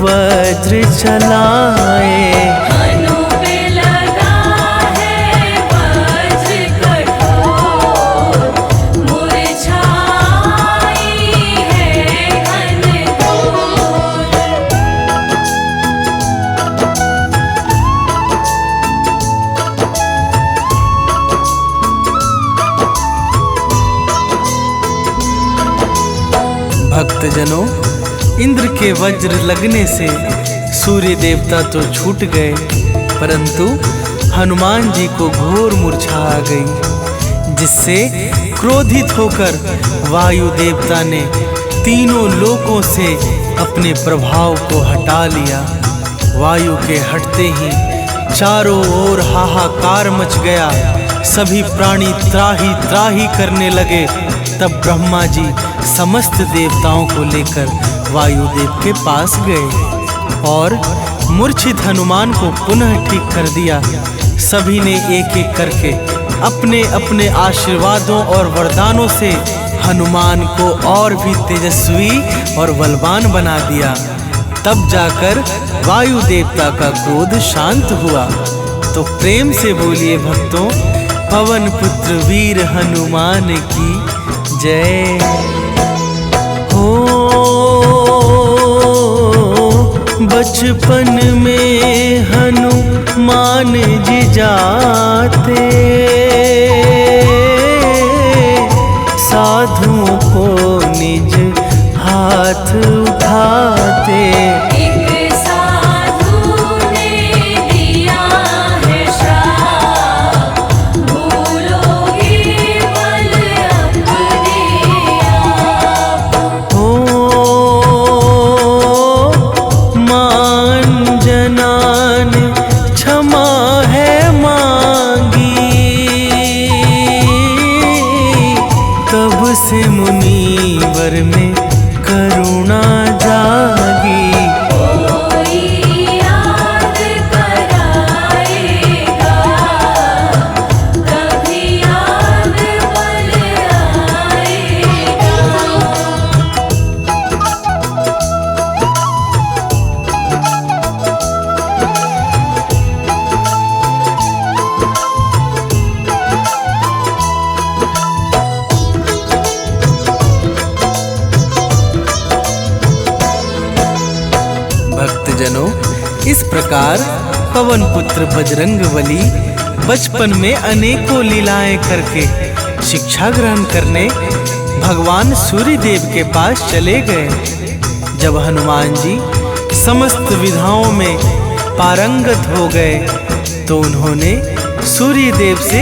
वज्र चलाए। हनु पे लगा है वज्र कठोर, मुरझाई है घनघोर। भक्तजनों, इंद्र के वज्र लगने से सूर्य देवता तो छूट गए, परंतु हनुमान जी को घोर मूर्छा आ गई, जिससे क्रोधित होकर वायु देवता ने तीनों लोकों से अपने प्रभाव को हटा लिया। वायु के हटते ही चारों ओर हाहाकार मच गया। सभी प्राणी त्राही त्राही करने लगे। तब ब्रह्मा जी समस्त देवताओं को लेकर वायुदेव के पास गए और मूर्छित हनुमान को पुनः ठीक कर दिया। सभी ने एक एक करके अपने अपने आशीर्वादों और वरदानों से हनुमान को और भी तेजस्वी और बलवान बना दिया। तब जाकर वायु देवता का क्रोध शांत हुआ। तो प्रेम से बोलिए भक्तों, पवन पुत्र वीर हनुमान की जय हो। बचपन में हनुमान जी जाते, साधुओं को निज हाथ उठाते। एक साधु ने दिया है श्राप, भूलोगे बल अपने आप। हो मान जनान क्षमा है मांगी, तब से मुनीवर में करुणा जागी। कोई याद कराएगा, कभी याद पल आएगा। भक्तजनों, इस प्रकार पवन पुत्र बजरंगबली बचपन में अनेकों लीलाएं करके शिक्षा ग्रहण करने भगवान सूर्य देव के पास चले गए। जब हनुमान जी समस्त विधाओं में पारंगत हो गए तो उन्होंने सूर्य देव से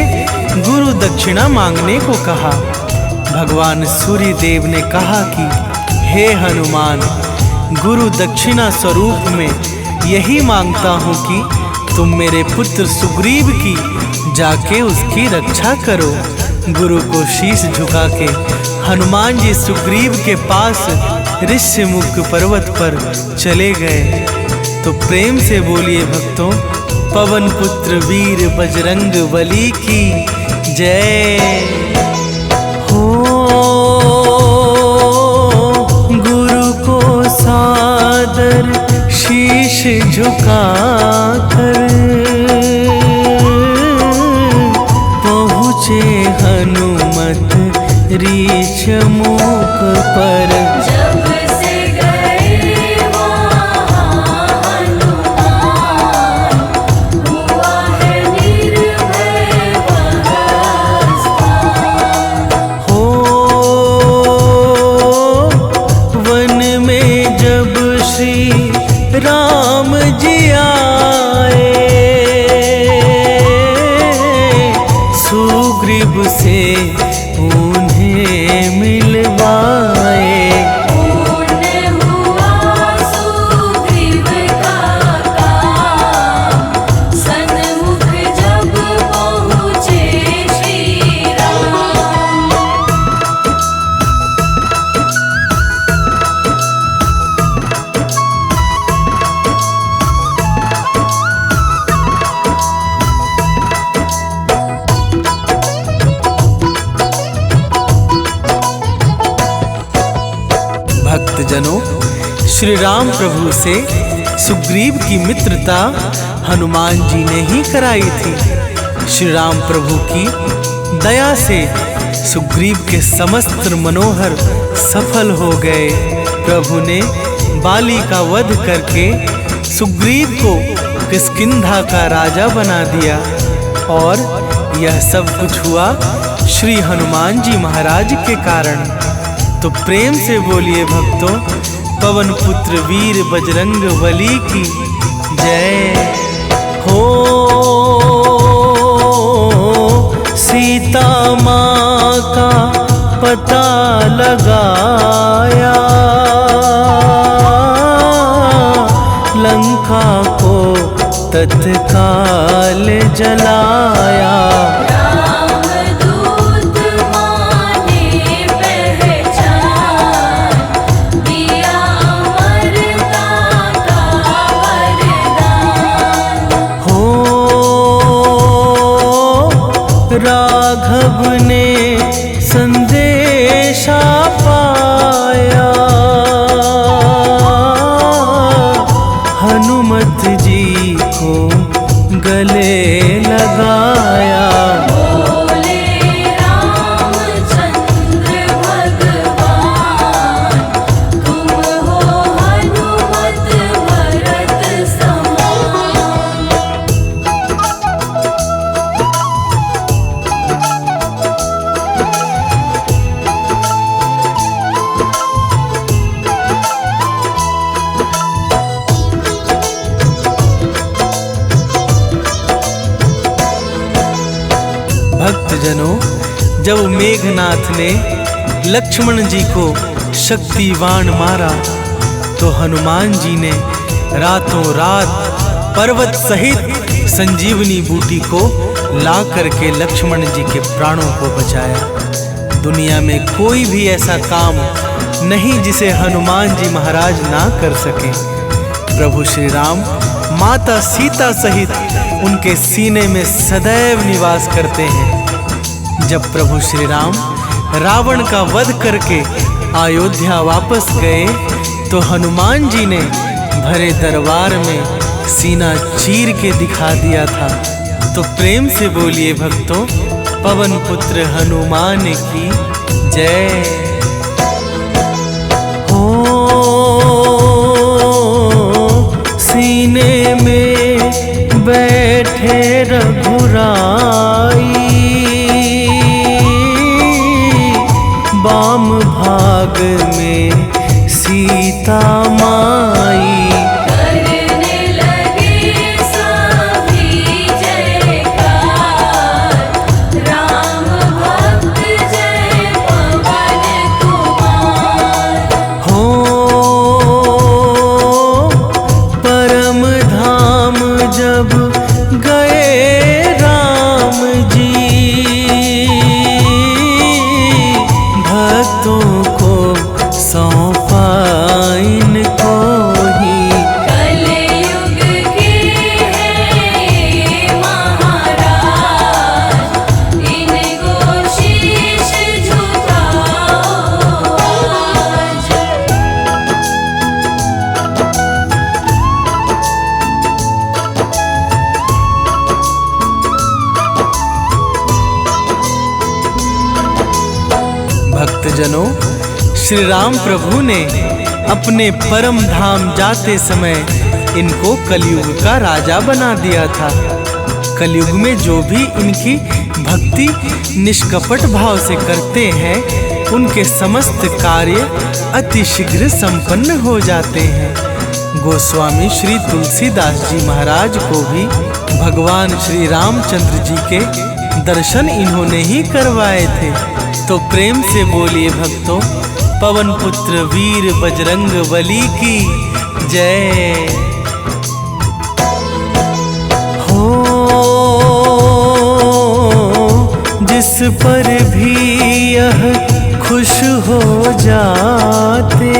गुरु दक्षिणा मांगने को कहा। भगवान सूर्य देव ने कहा कि हे हनुमान, गुरु दक्षिणा स्वरूप में यही मांगता हूँ कि तुम मेरे पुत्र सुग्रीव की जाके उसकी रक्षा करो। गुरु को शीश झुका के हनुमान जी सुग्रीव के पास ऋष्यमुख पर्वत पर चले गए। तो प्रेम से बोलिए भक्तों, पवन पुत्र वीर बजरंगबली की जय हो। गुरु को सादर शीश झुकाकर पहुँचे हनुमत रीछ मुख पर। जब से गए वहाँ हनुमान, हुआ है निर्भय वह स्थान। हो वन में जब श्री राम जी आए, सुग्रीव से उन्हें मिलवाए। पूर्ण हुआ सुग्रीव का काम, सन्मुख जब पहुँचे श्री राम। भक्तजनों, श्री राम प्रभु से सुग्रीव की मित्रता हनुमान जी ने ही कराई थी। श्री राम प्रभु की दया से सुग्रीव के समस्त मनोहर सफल हो गए। प्रभु ने बाली का वध करके सुग्रीव को किष्किंधा का राजा बना दिया और यह सब कुछ हुआ श्री हनुमान जी महाराज के कारण। तो प्रेम से बोलिए भक्तों, पवन पुत्र वीर बजरंगबली की जय हो। सीता माँ का पता लगाया, लंका को तत्काल जलाया। रामदूत माने पहचान, दिया अमरता का वरदान। हो राघव ने संदेशा पाया, हनुमत जी को गले लगाया। बोले रामचंद्र भगवान, तुम हो हनुमत भरत समान। भक्तजनों, जब मेघनाथ ने लक्ष्मण जी को शक्तिवान मारा तो हनुमान जी ने रातों रात पर्वत सहित संजीवनी बूटी को ला करके लक्ष्मण जी के प्राणों को बचाया। दुनिया में कोई भी ऐसा काम नहीं जिसे हनुमान जी महाराज ना कर सके। प्रभु श्री राम माता सीता सहित उनके सीने में सदैव निवास करते हैं। जब प्रभु श्री राम रावण का वध करके अयोध्या वापस गए तो हनुमान जी ने भरे दरबार में सीना चीर के दिखा दिया था। तो प्रेम से बोलिए भक्तों, पवन पुत्र हनुमान की जय। हो सीने में बैठे रघुराई, बाम भाग में सीता माई। करने लगे सभी जयकार, राम भक्त जय पवन कुमार। हो परम धाम जब गए राम जी, भक्तों को सौंपा इनको ही। कलयुग के हैं महाराज, इनको शीश झुकाओ आज। भक्तजनों, श्री राम प्रभु ने अपने परम धाम जाते समय इनको कलयुग का राजा बना दिया था। कलयुग में जो भी इनकी भक्ति निष्कपट भाव से करते हैं उनके समस्त कार्य अति शीघ्र संपन्न हो जाते हैं। गोस्वामी श्री तुलसीदास जी महाराज को भी भगवान श्री रामचंद्र जी के दर्शन इन्होंने ही करवाए थे। तो प्रेम से बोलिए भक्तों, पवन पुत्र वीर बजरंग बली की जय। हो जिस पर भी यह खुश हो जाते,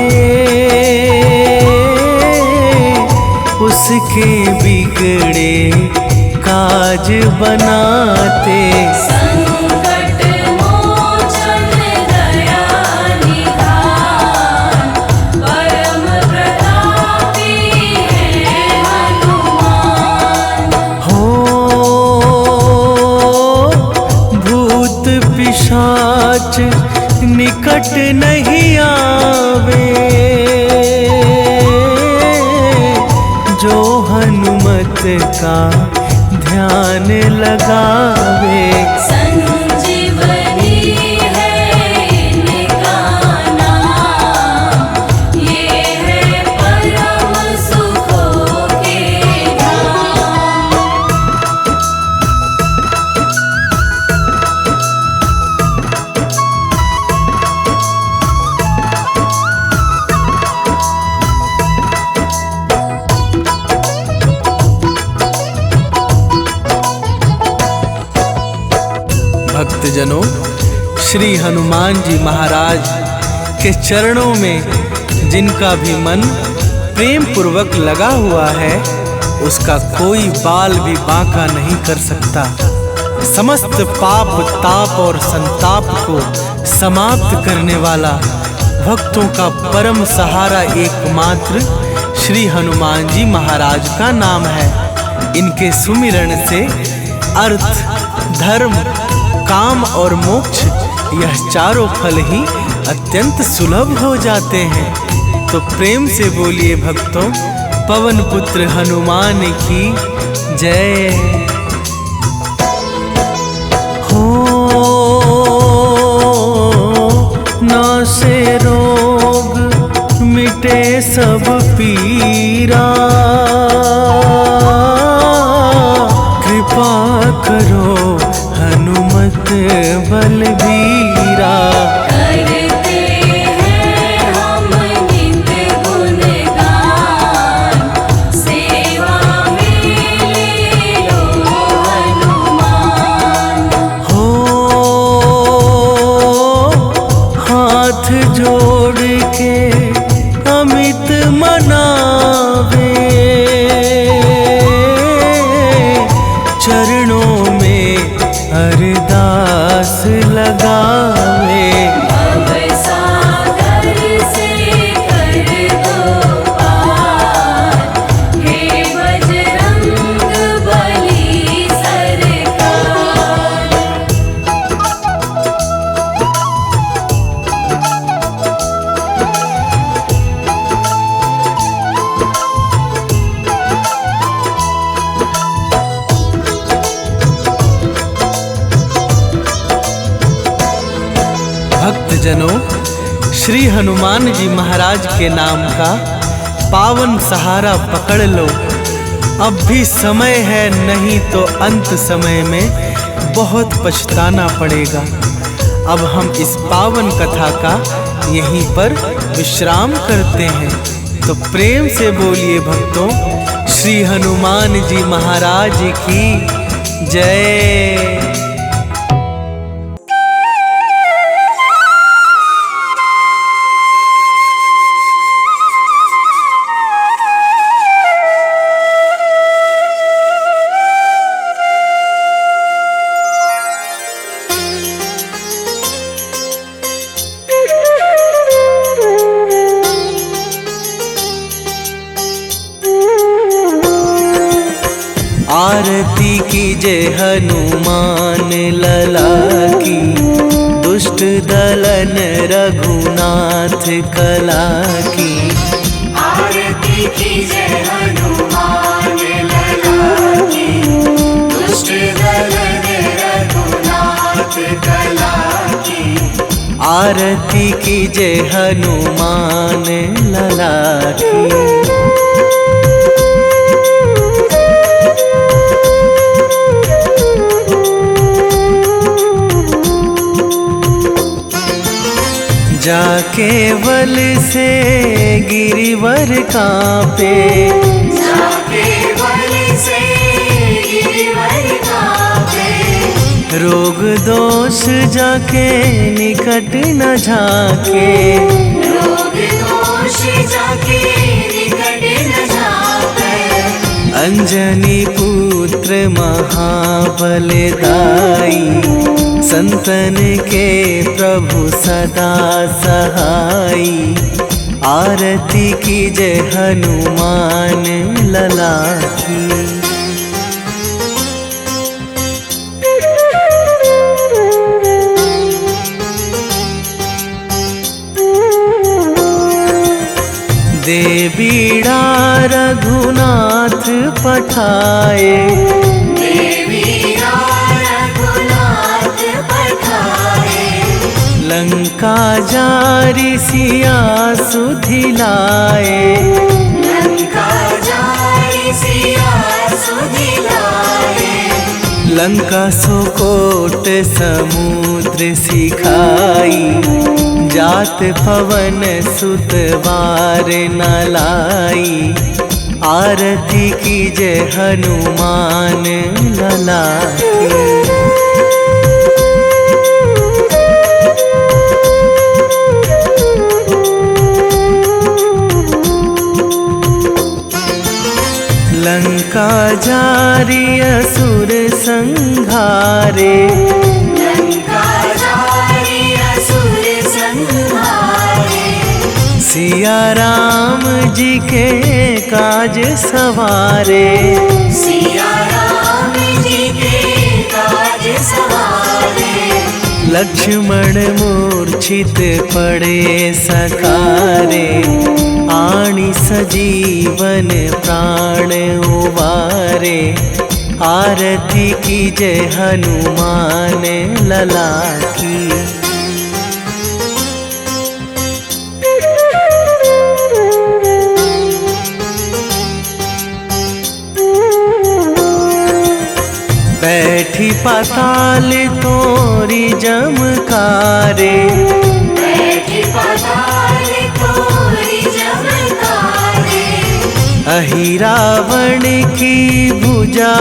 उसके बिगड़े काज बनाते। संकट मोचन दया निधान, परम प्रतापी है हनुमान। हो भूत पिशाच निकट नहीं आवे, जो हनुमत का ध्यान लगावे। संजीवनी है इनका नाम, ये है परम सुखों के धाम। भक्तजनों, श्री हनुमान जी महाराज के चरणों में जिनका भी मन प्रेम पूर्वक लगा हुआ है, उसका कोई बाल भी बांका नहीं कर सकता। समस्त पाप ताप और संताप को समाप्त करने वाला भक्तों का परम सहारा एकमात्र श्री हनुमान जी महाराज का नाम है। इनके सुमिरन से अर्थ, धर्म, काम और मोक्ष यह चारों फल ही अत्यंत सुलभ हो जाते हैं। तो प्रेम से बोलिए भक्तों, पवन पुत्र हनुमान की जय हो। नासे रोग मिटे सब पीरा, कृपा करो हनुमत बलबीरा। करते हैं हम नित्य गुणगान, सेवा में ले लो हनुमान। हो हाथ जोड़ के अमित मनावे, चरणों में अरदास लगावे। अब सागर से कर दो पार, हे बजरंग बली सरकार। भक्तजनों, श्री हनुमान जी महाराज के नाम का पावन सहारा पकड़ लो। अब भी समय है, नहीं तो अंत समय में बहुत पछताना पड़ेगा। अब हम इस पावन कथा का यहीं पर विश्राम करते हैं। तो प्रेम से बोलिए भक्तों, श्री हनुमान जी महाराज की जय। आरती कीजय हनुमान लला की, दुष्ट दलन रघुनाथ कला की। आरती कीजय हनुमान लला की, दुष्ट दलन रघुनाथ कला की। आरती कीजय हनुमान लला की। जाके बल से गिरिवर कांपे, जाके बल से गिरिवर कांपे। रोग दोष जाके निकट न झाके, रोग दोष जाके निकट न जाके। अंजनी पुत्र महाबलदाई, संतन के प्रभु सदा सहाई। आरती कीजय हनुमान लला की। दे बीड़ा रघुनाथ पठाए, लंका जारी सिया सुधिलाए। लंका जारी सिया सुधिलाए। लंका सुकोट समुद्र सिखाई, जात पवन सुत वार न लाई। आरती कीजय हनुमान लला की। लंका जारी असुर संहारे, लंका जारी असुर संहारे। सिया राम जी के काज सवारे, सिया राम जी के काज सवारे। लक्ष्मण मूर्छित पड़े सकारे, आणी सजीवन प्राण उबारे। आरती की जय हनुमान लला की। बैठी पाताल तोरी जमकारे, बैठी पाताल तोरी जमकारे। अहि रावण की भुजा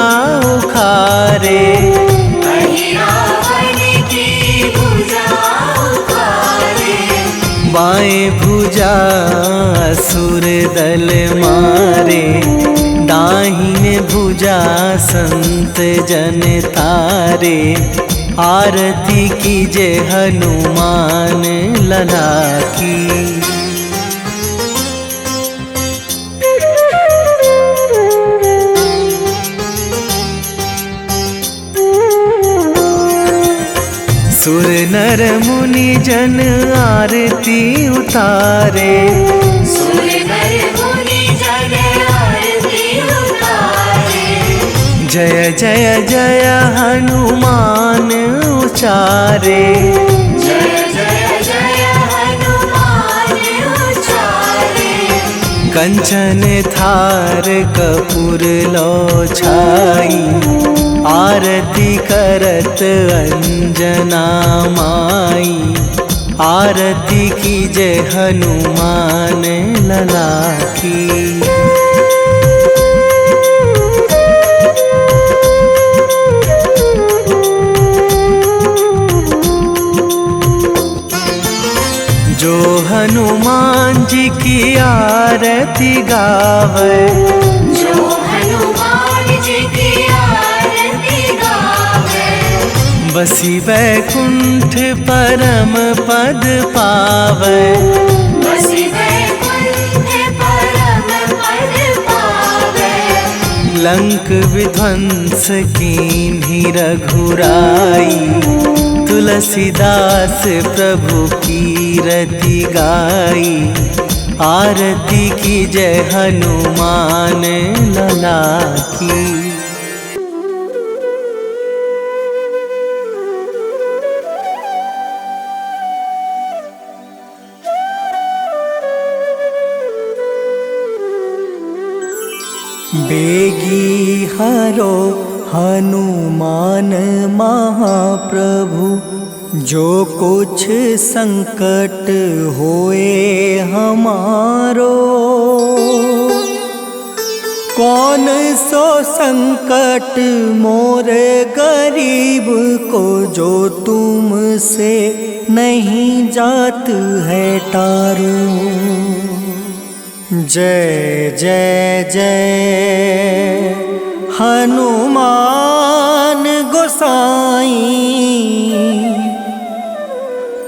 उखारे, अहि रावण की भुजा उखारे। बाएं भुजा असुर दल मारे, दाहिने भुजा संत जन तारे। आरती की जय हनुमान लला की। सुर नर मुनि जन आरती उतारे, सुर नर मुनि जन आरती उतारे। जय जय जय हनुमान उचारे, जय जय जय हनुमान उचारे। कंचन थार कपूर लो छाई, आरती करत अंजना माई। आरती की जय हनुमान लला की। जो हनुमान जी की आरती गावे, जो हनुमान जी की आरती गावे। बसी वैकुंठ परम पद पावे, बसी वैकुंठ परम पद पावे। लंक विध्वंस कीन्ही रघुराई। तुलसीदास प्रभु की रति गाई। आरती की जय हनुमान लला की। बेगी हरो हनुमान महाप्रभु, जो कुछ संकट होए हमारो। कौन सो संकट मोरे गरीब को, जो तुमसे नहीं जात है टारो। जय जय जय हनुमान गोसाई,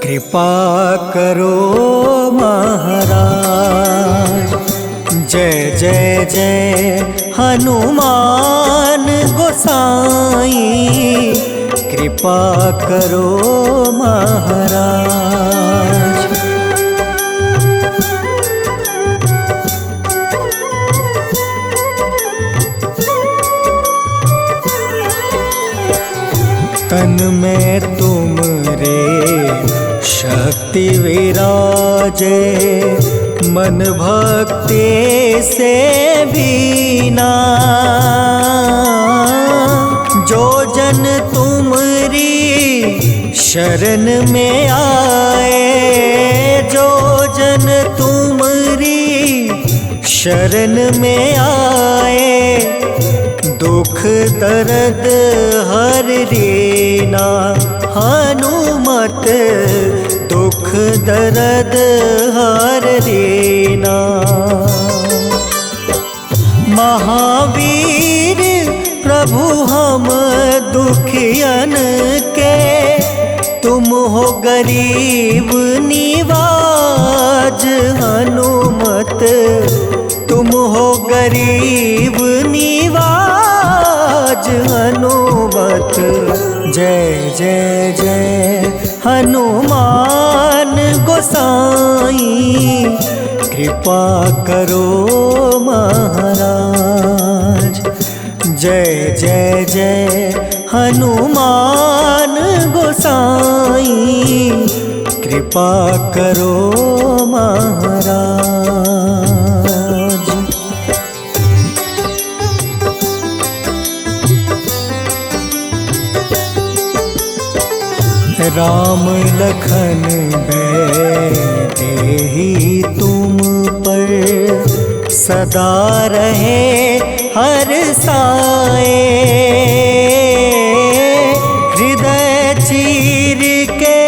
कृपा करो महाराज। जय जय जय हनुमान गोसाई, कृपा करो महाराज। तन में तुम रे शक्ति विराजे, मन भक्ति से बीना। जो जन तुमरी शरण में आए, जो जन तुमरी शरण में आए। दुख दर्द हर रीना हनुमत, दुख दर्द हर रीना। महावीर प्रभु हम दुखियन के, तुम हो गरीब निवाज हनुमत, तुम हो गरीब निवाज हनुमत। जय जय जय हनुमान गोसाई, कृपा करो महाराज। जय जय जय हनुमान गोसाई, कृपा करो महाराज। राम लखन देहि तुम पर, सदा रहे हर साए। हृदय चीर के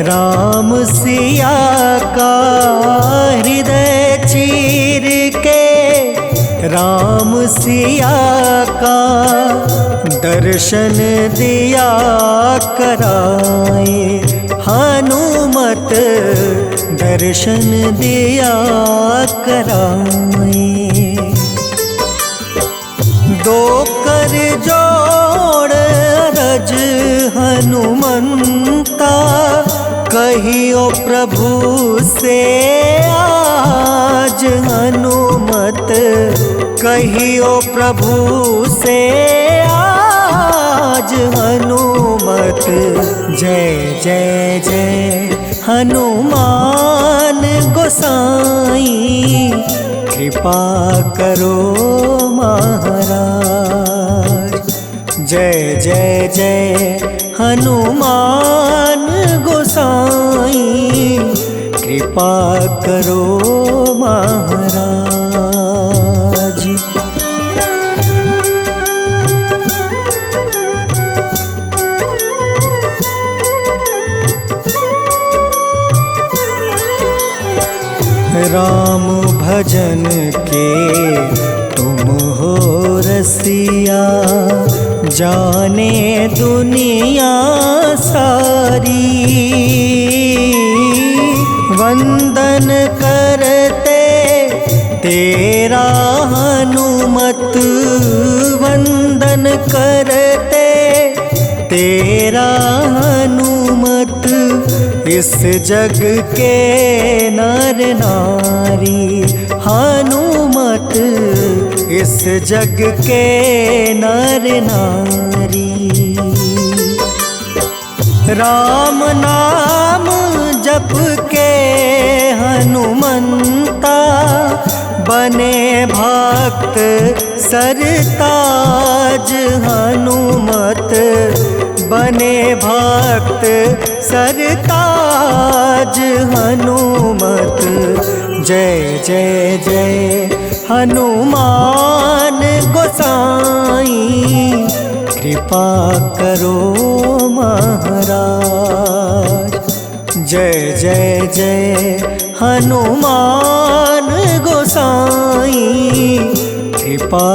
राम सिया का, हृदय चीर के राम सिया का, दर्शन दिया कराए। हनुमत दर्शन दिया कराए। दो कर जोड़ रज हनुमंता, कहियो प्रभु से आज हनुमत, कहियो प्रभु से आज हनुमत। जय जय जय हनुमान गोसाई, कृपा करो महाराज। जय जय जय हनुमान गोसाई, कृपा करो महाराज। राम भजन के तुम हो रसिया, जाने दुनिया सारी। वंदन करते तेरा हनुमत, वंदन करते तेरा हनुमत। इस जग के नर नारी हनुमत, इस जग के नर नारी। राम नाम जप के हनुमंता, बने भक्त सरताज हनुमत, बने भक्त सरताज हनुमत। जय जय जय हनुमान गोसाई, कृपा करो महाराज। जय जय जय हनुमान गोसाई, कृपा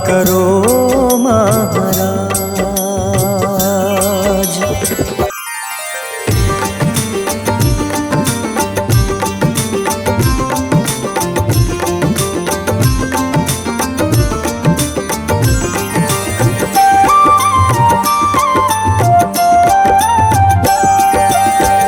करो महाराज।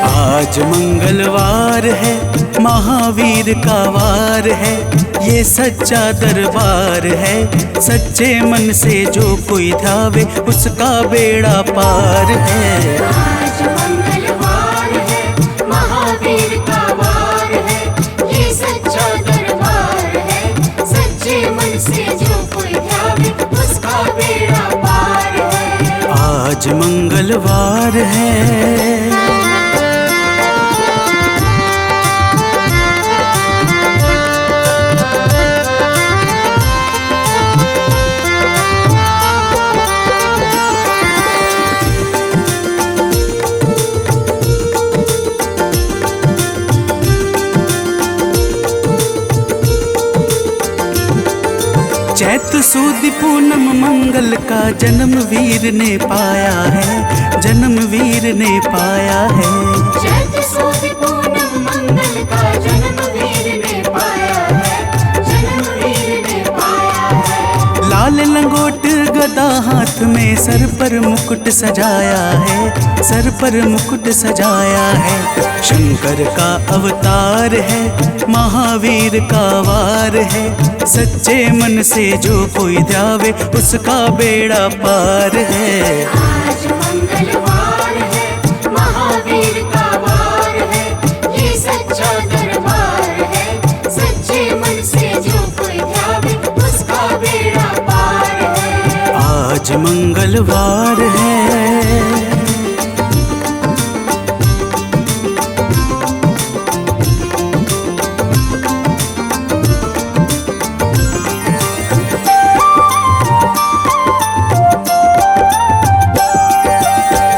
आज मंगलवार है, महावीर का वार है, ये सच्चा दरबार है। सच्चे मन से जो कोई ध्यावे, उसका बेड़ा पार है। आज मंगलवार है, महावीर का वार है, ये सच्चा दरबार है। सच्चे मन से जो कोई ध्यावे, उसका बेड़ा पार है। आज मंगलवार है। चैत सुद पूनम मंगल का जन्म वीर ने पाया है, जन्म वीर ने पाया है। चैत सुद पूनम मंगल का जन्म वीर ने पाया है, जन्म वीर ने पाया है। लाल लंगोट गदा हाथ में, सर पर मुकुट सजाया है, सर पर मुकुट सजाया है। शंकर का अवतार है, महावीर का वार है। सच्चे मन से जो कोई ध्यावे उसका बेड़ा पार है। आज मंगलवार है, महावीर का वार है, ये सच्चा दरबार है। सच्चे मन से जो कोई ध्यावे उसका बेड़ा पार है। आज मंगलवार है।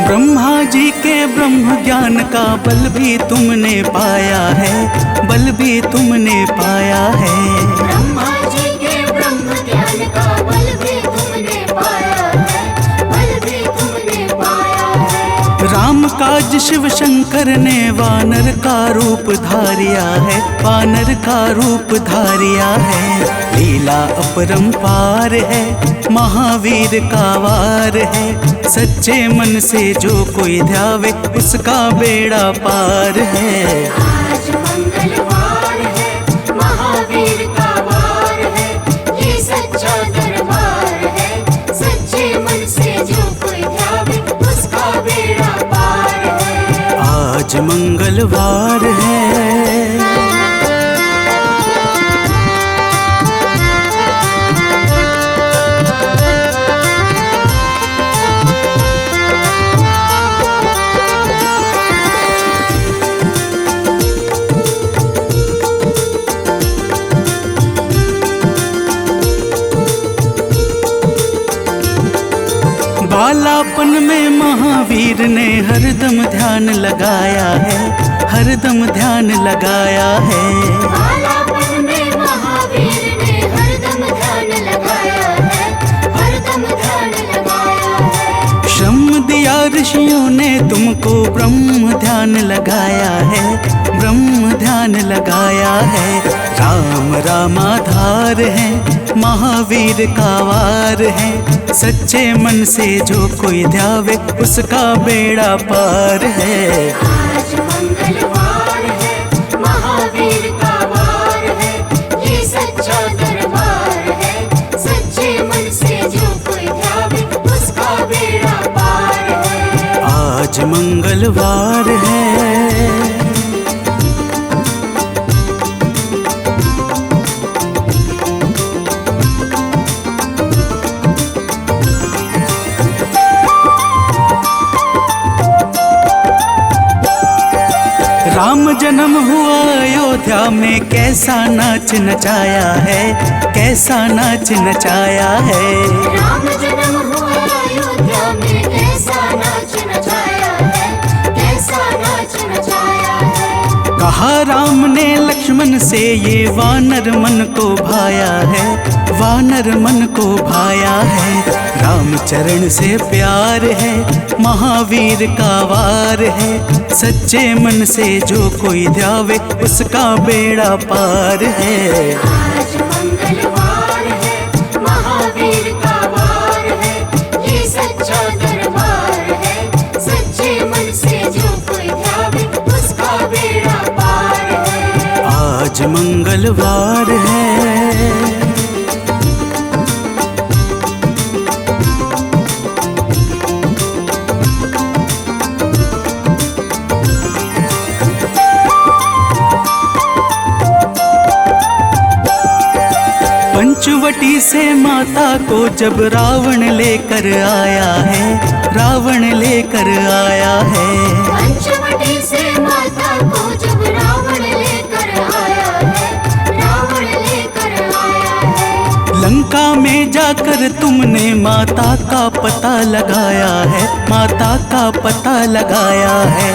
ब्रह्मा जी के ब्रह्म ज्ञान का बल भी तुमने पाया है, बल भी तुमने पाया है। ब्रह्मा जी के ब्रह्म ज्ञान का बल भी तुमने पाया है, बल भी तुमने पाया है। राम काज शिव शंकर ने वानर का रूप धारिया है, वानर का रूप धारिया है। लीला अपरंपार है, महावीर का वार है। सच्चे मन से जो कोई ध्यावे उसका बेड़ा पार है। आज मंगलवार है, महावीर का वार है, ये सच्चा दरबार है। सच्चे मन से जो कोई ध्यावे उसका बेड़ा पार है। आज मंगलवार है। बालापन में महावीर ने हरदम ध्यान लगाया है, हरदम ध्यान लगाया है। बालापन में महावीर ने हरदम ध्यान लगाया है, हरदम ध्यान लगाया है। श्रम दिया ऋषियों ने तुमको, ब्रह्म ध्यान लगाया है, ब्रह्म ध्यान लगाया है। राम रामाधार है, महावीर का वार है। सच्चे मन से जो कोई ध्यावे उसका बेड़ा पार है। आज मंगलवार है, महावीर का वार है, ये सच्चा दरबार है। सच्चे मन से जो कोई ध्यावे उसका बेड़ा पार है। आज मंगलवार है। राम जन्म हुआ अयोध्या में, कैसा नाच नचाया है, कैसा नाच नचाया है। राम जन्म हुआ अयोध्या में, कैसा नाच नचाया है, कैसा नाच नचाया है। कहा राम ने लक्ष्मण से, ये वानर मन को भाया है, वानर मन को भाया है। राम चरण से प्यार है, महावीर का वार है। सच्चे मन से जो कोई ध्यावे उसका बेड़ा पार है। आज मंगलवार है, महावीर का वार है, ये सच्चा दरबार है। सच्चे मन से जो कोई ध्यावे उसका बेड़ा पार है। आज मंगलवार है। पंचवटी से माता को जब रावण लेकर आया है, रावण लेकर आया है। पंचवटी से माता को जब रावण लेकर आया है, रावण लेकर आया है। लंका में जाकर तुमने माता का पता लगाया है, माता का पता लगाया है।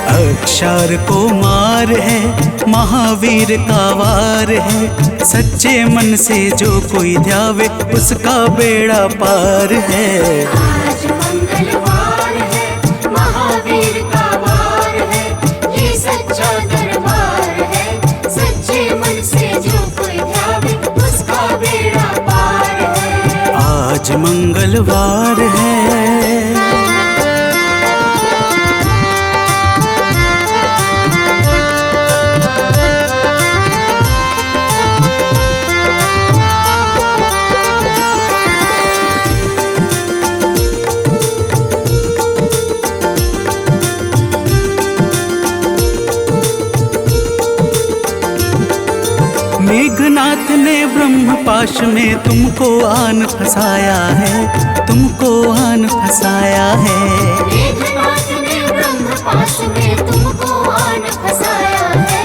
अक्षर को मार है, महावीर का वार है। सच्चे मन से जो कोई ध्यावे उसका बेड़ा पार है। आज मंगलवार है, महावीर का वार है, ये सच्चा दरबार है। सच्चे मन से जो कोई ध्यावे उसका बेड़ा पार है। आज मंगलवार है। मेघनाथ ने ब्रह्म पाश में तुमको आन फंसाया है, तुमको आन फंसाया है। मेघनाथ ने ब्रह्म पाश में तुमको आन फंसाया है,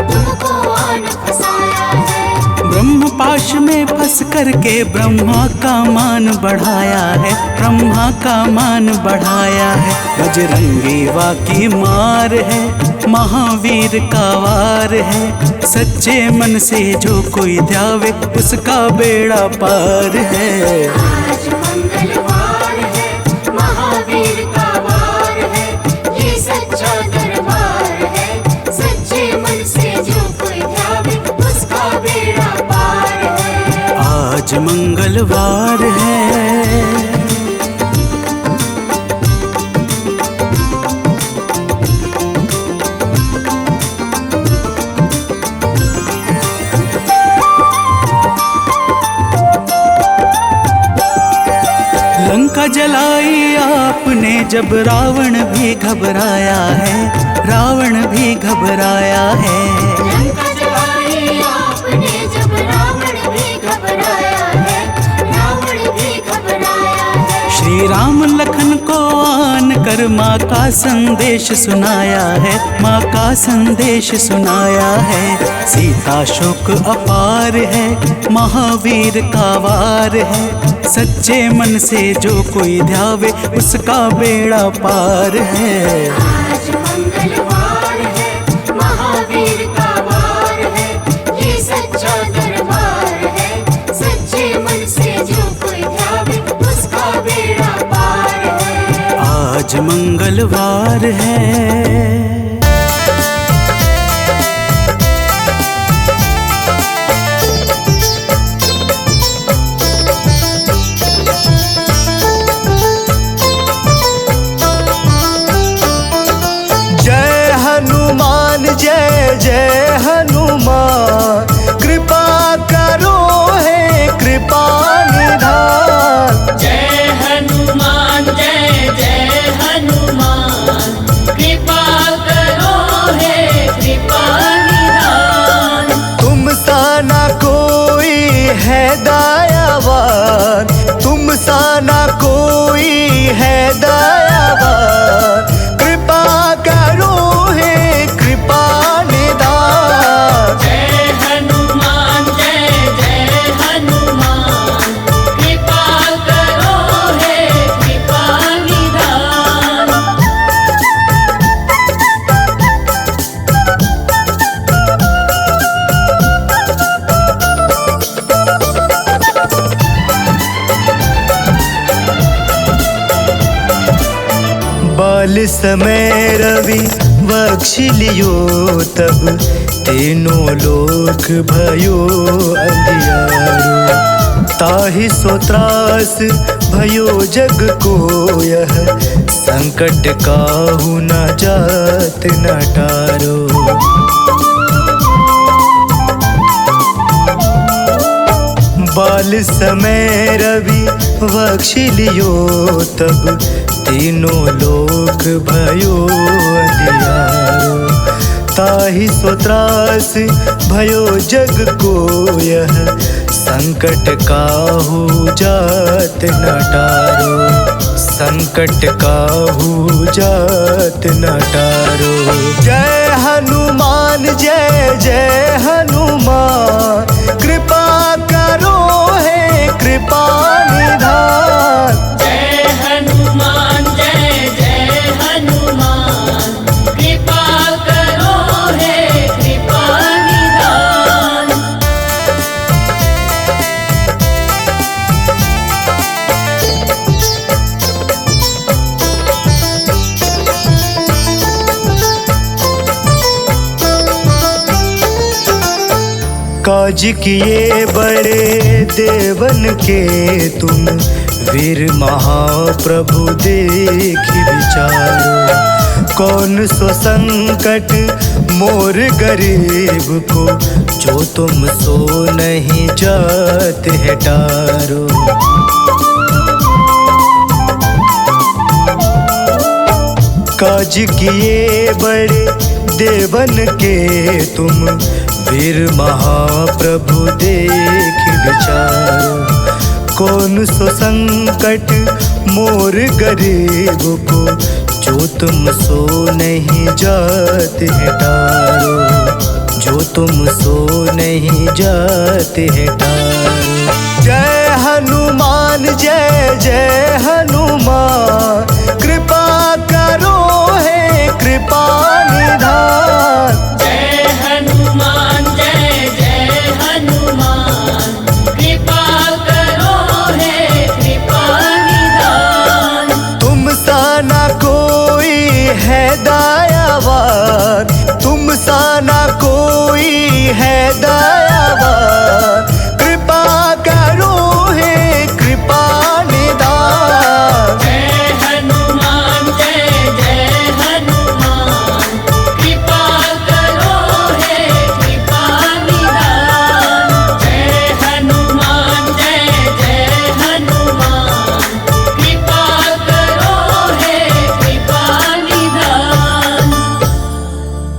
तुमको आन फंसाया है। ब्रह्म पाश में फंस करके ब्रह्मा का मान बढ़ाया है, ब्रह्मा का मान बढ़ाया है। बजरंगी वाकी मार है, महावीर का वार है। सच्चे मन से जो कोई ध्यावे उसका बेड़ा पार है। आज मंगलवार है, महावीर का वार है, ये सच्चा दरबार है। सच्चे मन से जो कोई ध्यावे उसका बेड़ा पार है। आज मंगलवार है। लंका जलाई आपने जब रावण भी घबराया है, रावण भी घबराया है। लंका जलाई आपने जब रावण भी घबराया है, रावण भी घबराया है। श्री राम लखन को आन कर माँ का संदेश सुनाया है, माँ का संदेश सुनाया है। सीता शोक अपार है, महावीर का वार है। सच्चे मन से जो कोई ध्यावे उसका बेड़ा पार है। आज मंगलवार है, महावीर का वार है, ये सच्चा दरबार है। सच्चे मन से जो कोई ध्यावे उसका बेड़ा पार है। आज मंगलवार है। जय जय हनुमान, कृपा करो है कृपा निधान। जय हनुमान जय जय हनुमान, कृपा करो है कृपा निधान। तुम सा ना कोई है दयावान, तुम सा ना कोई है दयावान। कृपा करो है कृपा निधान। जय हनुमान जय जय हनुमान, कृपा करो है कृपा निधान। बाल समय रवि बख्श लियो तब, तीनों लोक भयो अंधियारो। ताहि सो त्रास भयो जग को यह, संकट काहू न जात न टारो। बाल समय रवि बख्श लियो तब, तीनों लोक भयो अंधियारो। ताहि सो त्रास भयो जग को यह, संकट काहू जात न टारो। संकट काहू जात न टारो। जय हनुमान जय जय हनुमान, कृपा करो है कृपा निधान। जय हनुमान जय जय हनुमान, कृपा काज किए बड़े देवन के तुम, वीर महाप्रभु देखि विचारो। कौन सो संकट मोर गरीब को, जो तुम सो नहीं जाते है टारो। काज किए बड़े देवन के तुम, वीर महाप्रभु देखि विचारो। कौन सो संकट मोर गरीब को, जो तुम सो नहीं जाते है टारो। जो तुम सो नहीं जाते है टारो। जय हनुमान जय जय हनुमान, कृपा करो हे कृपा निधान। जय हनुमान जय जय हनुमान, कृपा करो हे कृपा निधान। तुम सा ना कोई है दयावान, तुम सा ना कोई है दयावान।